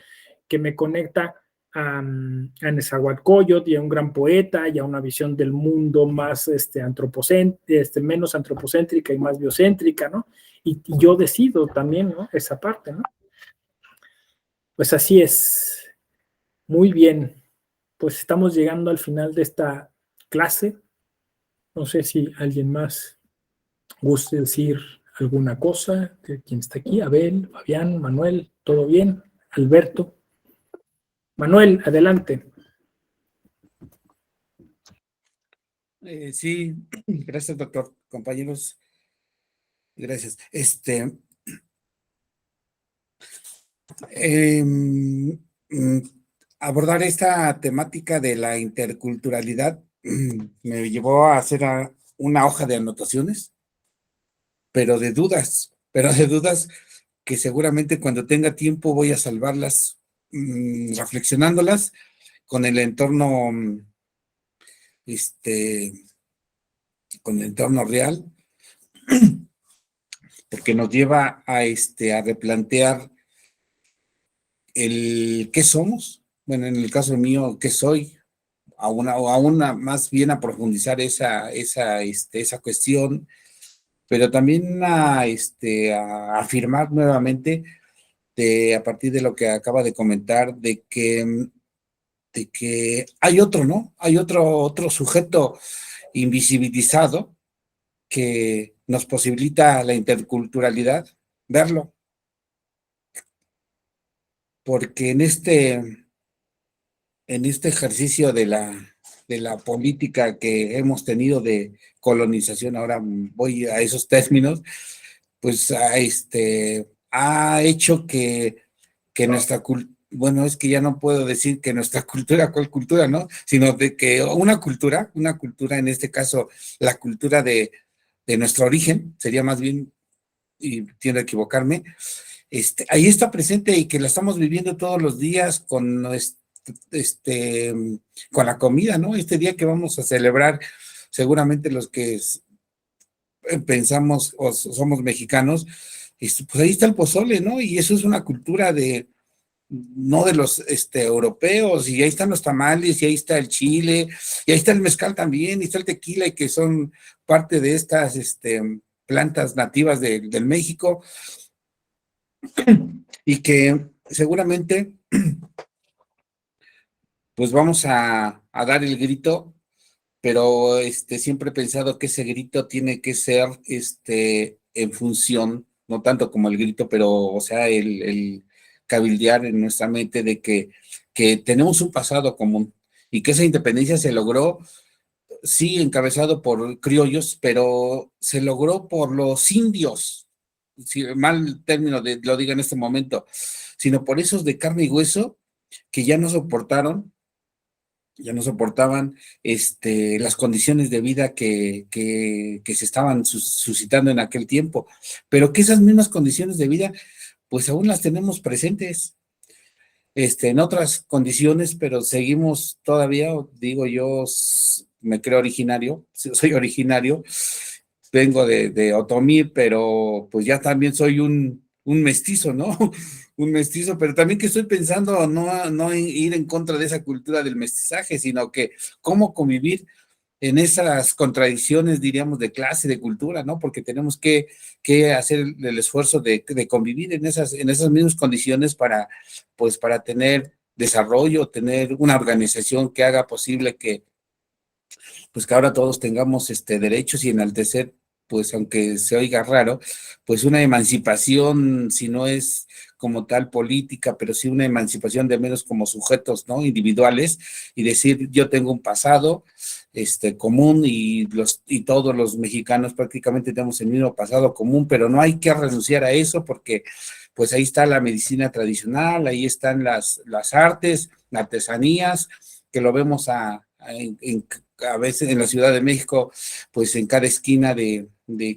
que me conecta a Nezahualcóyotl y a un gran poeta y a una visión del mundo más menos antropocéntrica y más biocéntrica, ¿no? Y yo decido también, ¿no? Esa parte, ¿no? Pues así es. Muy bien. Pues estamos llegando al final de esta clase. No sé si alguien más guste decir alguna cosa de quien está aquí. Abel, Fabián, Manuel, ¿todo bien? Alberto. Manuel, adelante. Sí, gracias, doctor. Compañeros, gracias. abordar esta temática de la interculturalidad me llevó a hacer una hoja de anotaciones, pero de dudas que seguramente cuando tenga tiempo voy a salvarlas, reflexionándolas con el entorno, este, con el entorno real, porque nos lleva a replantear el qué somos, bueno, en el caso mío, qué soy, a una más bien a profundizar esa cuestión, pero también a afirmar nuevamente a partir de lo que acaba de comentar, de que hay otro, ¿no? Hay otro sujeto invisibilizado que nos posibilita la interculturalidad, verlo, porque en este ejercicio de la política que hemos tenido de colonización, ahora voy a esos términos, pues ha hecho que nuestra cultura, bueno, es que ya no puedo decir que nuestra cultura, ¿cuál cultura, no? Sino de que una cultura, en este caso, la cultura de nuestro origen, sería más bien, y tiendo a equivocarme, ahí está presente y que la estamos viviendo todos los días con la comida, ¿no? Este día que vamos a celebrar, seguramente los que pensamos o somos mexicanos, pues ahí está el pozole, ¿no? Y eso es una cultura no de los europeos, y ahí están los tamales, y ahí está el chile, y ahí está el mezcal también, y está el tequila, y que son parte de estas plantas nativas del México, y que seguramente pues vamos a dar el grito, pero siempre he pensado que ese grito tiene que ser en función, no tanto como el grito, pero o sea, el cabildear en nuestra mente de que tenemos un pasado común y que esa independencia se logró, sí, encabezado por criollos, pero se logró por los indios, si mal término lo diga en este momento, sino por esos de carne y hueso que ya no soportaban las condiciones de vida que se estaban suscitando en aquel tiempo, pero que esas mismas condiciones de vida, pues aún las tenemos presentes, en otras condiciones, pero seguimos todavía, digo yo, me creo originario, soy originario, vengo de Otomí, pero pues ya también soy un mestizo, ¿no? Un mestizo, pero también que estoy pensando no en ir en contra de esa cultura del mestizaje, sino que cómo convivir en esas contradicciones, diríamos, de clase, de cultura, ¿no? Porque tenemos que hacer el esfuerzo de convivir en esas mismas condiciones pues, para tener desarrollo, tener una organización que haga posible pues que ahora todos tengamos derechos y enaltecer, pues aunque se oiga raro, pues una emancipación, si no es como tal política, pero sí una emancipación de menos como sujetos, ¿no? Individuales, y decir, yo tengo un pasado común y todos los mexicanos prácticamente tenemos el mismo pasado común, pero no hay que renunciar a eso porque pues ahí está la medicina tradicional, ahí están las artes, artesanías, que lo vemos a veces en la Ciudad de México, pues en cada esquina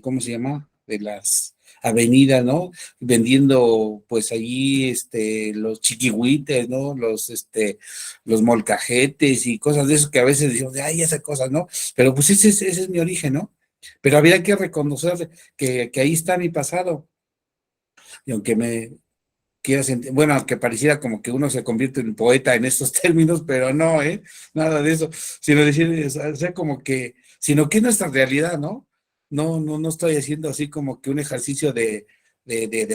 ¿cómo se llama? De las avenidas, ¿no? Vendiendo, pues allí, los chiquihuites, ¿no? Los molcajetes y cosas de eso que a veces decimos, ay, esas cosas, ¿no? Pero pues ese es mi origen, ¿no? Pero habría que reconocer que ahí está mi pasado. Y aunque bueno, que pareciera como que uno se convierte en poeta en estos términos, pero no, nada de eso, sino decir, o sea, como que, sino que es nuestra realidad, ¿no? No estoy haciendo así como que un ejercicio de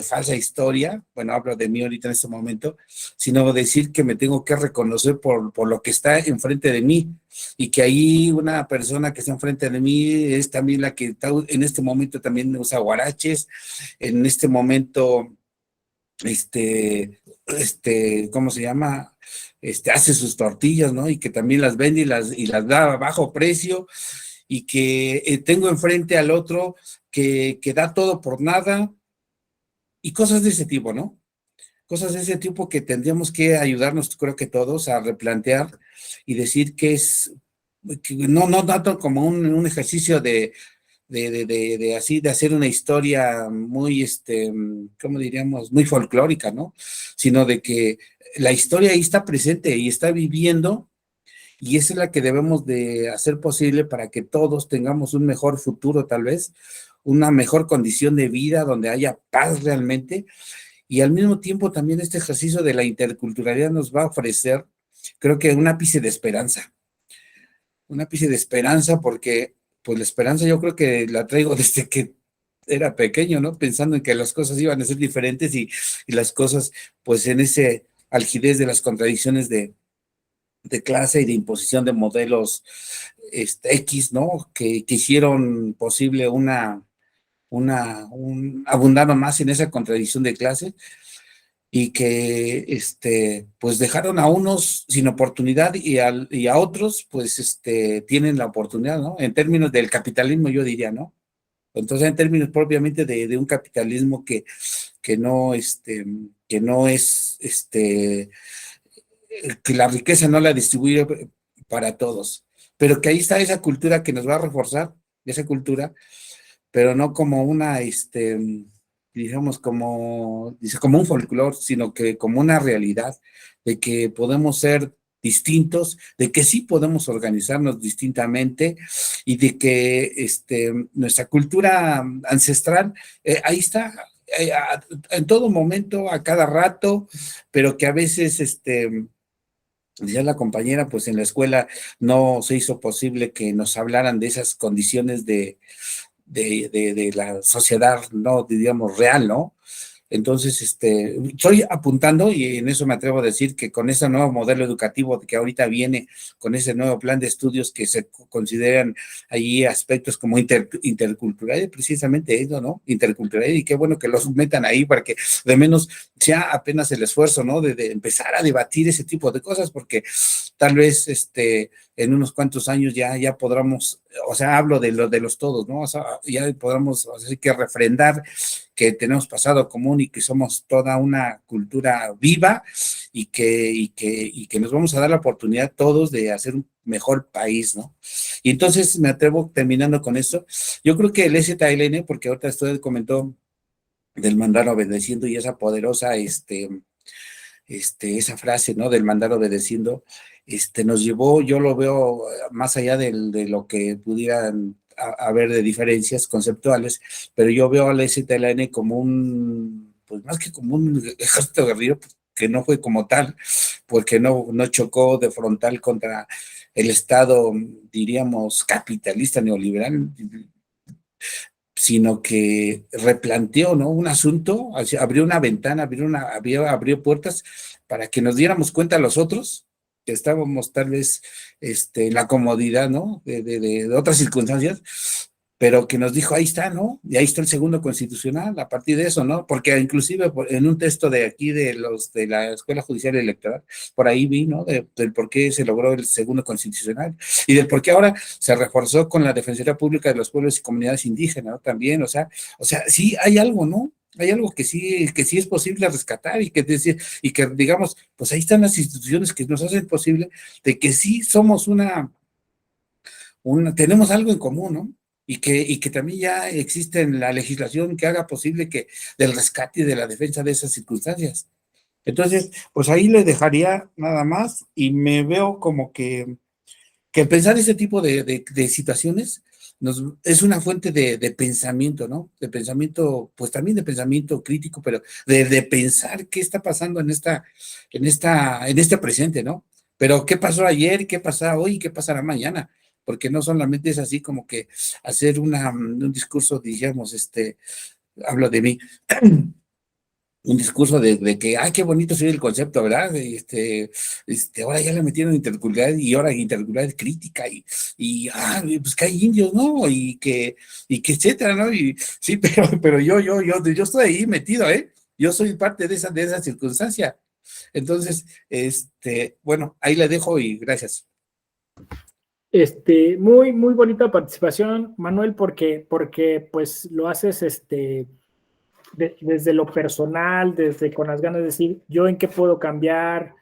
falsa historia, bueno, hablo de mí ahorita en este momento, sino decir que me tengo que reconocer por lo que está enfrente de mí, y que ahí una persona que está enfrente de mí es también la que está, en este momento también usa guaraches, en este momento ¿cómo se llama? Hace sus tortillas, ¿no? Y que también las vende y las da a bajo precio, y que tengo enfrente al otro que da todo por nada, y cosas de ese tipo, ¿no? cosas de ese tipo que tendríamos que ayudarnos, creo que todos, a replantear y decir que es, que no tanto como un ejercicio de así, de hacer una historia muy, ¿cómo diríamos? Muy folclórica, ¿no? Sino de que la historia ahí está presente y está viviendo, y esa es la que debemos de hacer posible para que todos tengamos un mejor futuro, tal vez, una mejor condición de vida donde haya paz realmente, y al mismo tiempo también este ejercicio de la interculturalidad nos va a ofrecer, creo que un ápice de esperanza, porque pues la esperanza yo creo que la traigo desde que era pequeño, ¿no? Pensando en que las cosas iban a ser diferentes y las cosas, pues en ese algidez de las contradicciones de clase y de imposición de modelos X, ¿no? Que hicieron posible abundaron más en esa contradicción de clase, y que pues dejaron a unos sin oportunidad y a otros pues tienen la oportunidad, ¿no? En términos del capitalismo yo diría, ¿no? Entonces en términos propiamente de un capitalismo que no, que no es, que la riqueza no la distribuye para todos, pero que ahí está esa cultura que nos va a reforzar, esa cultura, pero no como digamos, como un folclore, sino que como una realidad de que podemos ser distintos, de que sí podemos organizarnos distintamente y de que nuestra cultura ancestral, ahí está, en todo momento, a cada rato, pero que a veces, decía la compañera, pues en la escuela no se hizo posible que nos hablaran de esas condiciones de la sociedad, no diríamos real, ¿no? Entonces, estoy apuntando y en eso me atrevo a decir que con ese nuevo modelo educativo que ahorita viene, con ese nuevo plan de estudios que se consideran allí aspectos como intercultural, precisamente eso, ¿no? Intercultural, y qué bueno que los metan ahí para que de menos sea apenas el esfuerzo, ¿no? De empezar a debatir ese tipo de cosas, porque tal vez en unos cuantos años ya podamos, o sea, hablo de los todos, ¿no? O sea, ya podamos, así que refrendar que tenemos pasado común y que somos toda una cultura viva y que nos vamos a dar la oportunidad todos de hacer un mejor país, ¿no? Y entonces me atrevo, terminando con esto, yo creo que el ZLN, porque ahorita usted comentó del mandar obedeciendo y esa poderosa, esa frase, ¿no? Del mandar obedeciendo, nos llevó, yo lo veo más allá de lo que pudieran haber de diferencias conceptuales, pero yo veo a la ZLN como pues más que como un ejército guerrillero, que no fue como tal, porque no chocó de frontal contra el Estado, diríamos, capitalista neoliberal, sino que replanteó, ¿no? Un asunto, abrió una ventana, abrió puertas para que nos diéramos cuenta los otros que estábamos tal vez en la comodidad, ¿no? De otras circunstancias, pero que nos dijo, ahí está, ¿no? Y ahí está el segundo constitucional, a partir de eso, ¿no? Porque inclusive en un texto de aquí de la Escuela Judicial Electoral, por ahí vi, ¿no? Del por qué se logró el segundo constitucional y del por qué ahora se reforzó con la Defensoría Pública de los Pueblos y Comunidades Indígenas, ¿no? También, o sea, sí hay algo, ¿no? Hay algo que sí es posible rescatar y que digamos, pues ahí están las instituciones que nos hacen posible de que sí somos tenemos algo en común, ¿no? Y que también ya existe en la legislación que haga posible que del rescate y de la defensa de esas circunstancias. Entonces, pues ahí le dejaría nada más y me veo como que pensar ese tipo de situaciones es una fuente de pensamiento, ¿no? De pensamiento, pues también de pensamiento crítico, pero de pensar qué está pasando en este presente, ¿no? Pero qué pasó ayer, qué pasa hoy, qué pasará mañana, porque no solamente es así como que hacer un discurso, digamos, hablo de mí, un discurso de que, ay, qué bonito sería el concepto, ¿verdad? Ahora ya le metieron interculturalidad y ahora interculturalidad crítica pues que hay indios, ¿no? Y que etcétera, ¿no? Y sí, pero yo estoy ahí metido, ¿eh? Yo soy parte de esa circunstancia. Entonces, bueno, ahí le dejo y gracias. Muy, muy bonita participación, Manuel, porque pues lo haces, desde lo personal, desde con las ganas de decir, yo en qué puedo cambiar,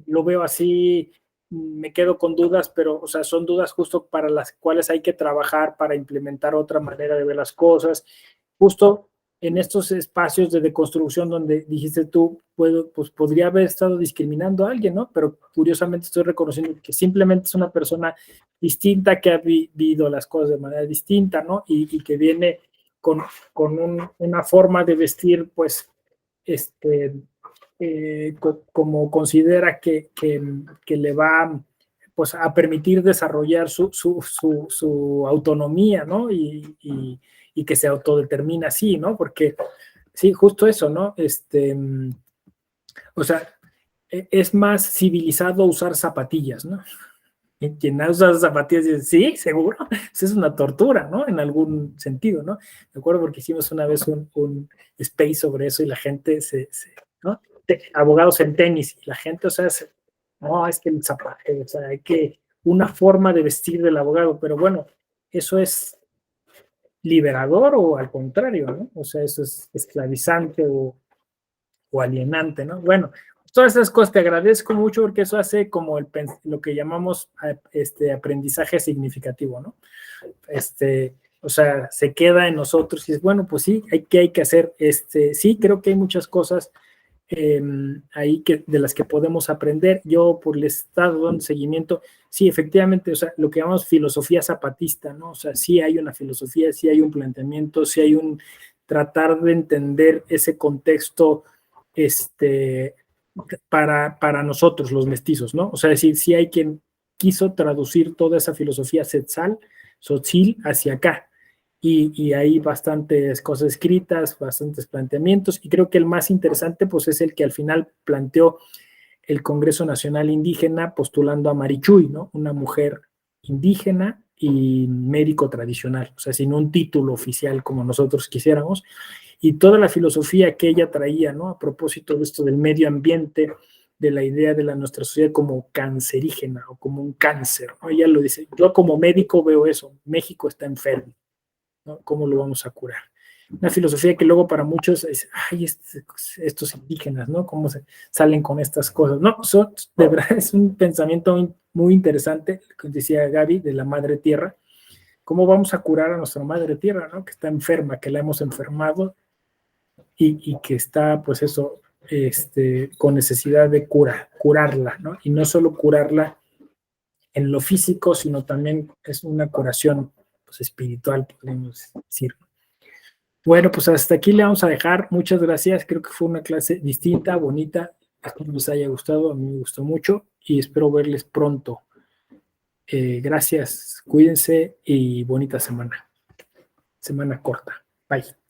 lo veo así, me quedo con dudas, pero, o sea, son dudas justo para las cuales hay que trabajar para implementar otra manera de ver las cosas. Justo en estos espacios de deconstrucción donde dijiste tú, pues podría haber estado discriminando a alguien, ¿no? Pero curiosamente estoy reconociendo que simplemente es una persona distinta que ha vivido las cosas de manera distinta, ¿no? Y que viene con una forma de vestir, pues, como considera que le va, pues, a permitir desarrollar su autonomía, ¿no? Y que se autodetermina así, ¿no? Porque sí, justo eso, ¿no? O sea, es más civilizado usar zapatillas, ¿no? Y quien usa zapatillas dice, sí, seguro, eso es una tortura, ¿no? En algún sentido, ¿no? Me acuerdo porque hicimos una vez un space sobre eso y la gente ¿no? Abogados en tenis, y la gente, o sea, no, es que el zapato, o sea, hay que, una forma de vestir del abogado, pero bueno, eso es liberador o al contrario, ¿no? O sea, eso es esclavizante o alienante, ¿no? Bueno, todas esas cosas te agradezco mucho porque eso hace como lo que llamamos aprendizaje significativo, ¿no? O sea, se queda en nosotros y es, bueno, pues sí, hay que hacer, sí, creo que hay muchas cosas ahí de las que podemos aprender. Yo por el estado dando seguimiento, sí, efectivamente, o sea, lo que llamamos filosofía zapatista, ¿no? O sea, sí hay una filosofía, sí hay un planteamiento, sí hay un tratar de entender ese contexto para nosotros, los mestizos, ¿no? O sea, decir, sí hay quien quiso traducir toda esa filosofía Tzotzil hacia acá. Y hay bastantes cosas escritas, bastantes planteamientos, y creo que el más interesante pues es el que al final planteó el Congreso Nacional Indígena postulando a Marichuy, ¿no? Una mujer indígena y médico tradicional, o sea, sin un título oficial como nosotros quisiéramos, y toda la filosofía que ella traía, ¿no? A propósito de esto del medio ambiente, de la idea de nuestra sociedad como cancerígena o como un cáncer, ¿no? Ella lo dice, yo como médico veo eso, México está enfermo, ¿no? ¿Cómo lo vamos a curar? Una filosofía que luego para muchos es, ay, estos indígenas, ¿no? ¿Cómo salen con estas cosas? No, de verdad es un pensamiento muy, muy interesante, que decía Gaby, de la madre tierra. ¿Cómo vamos a curar a nuestra madre tierra, ¿no? Que está enferma, que la hemos enfermado y que está, pues eso, con necesidad de curarla, ¿no? Y no solo curarla en lo físico, sino también es una curación, pues, espiritual, podemos decir. Bueno, pues hasta aquí le vamos a dejar. Muchas gracias. Creo que fue una clase distinta, bonita. Espero les haya gustado. A mí me gustó mucho y espero verles pronto. Gracias. Cuídense y bonita semana. Semana corta. Bye.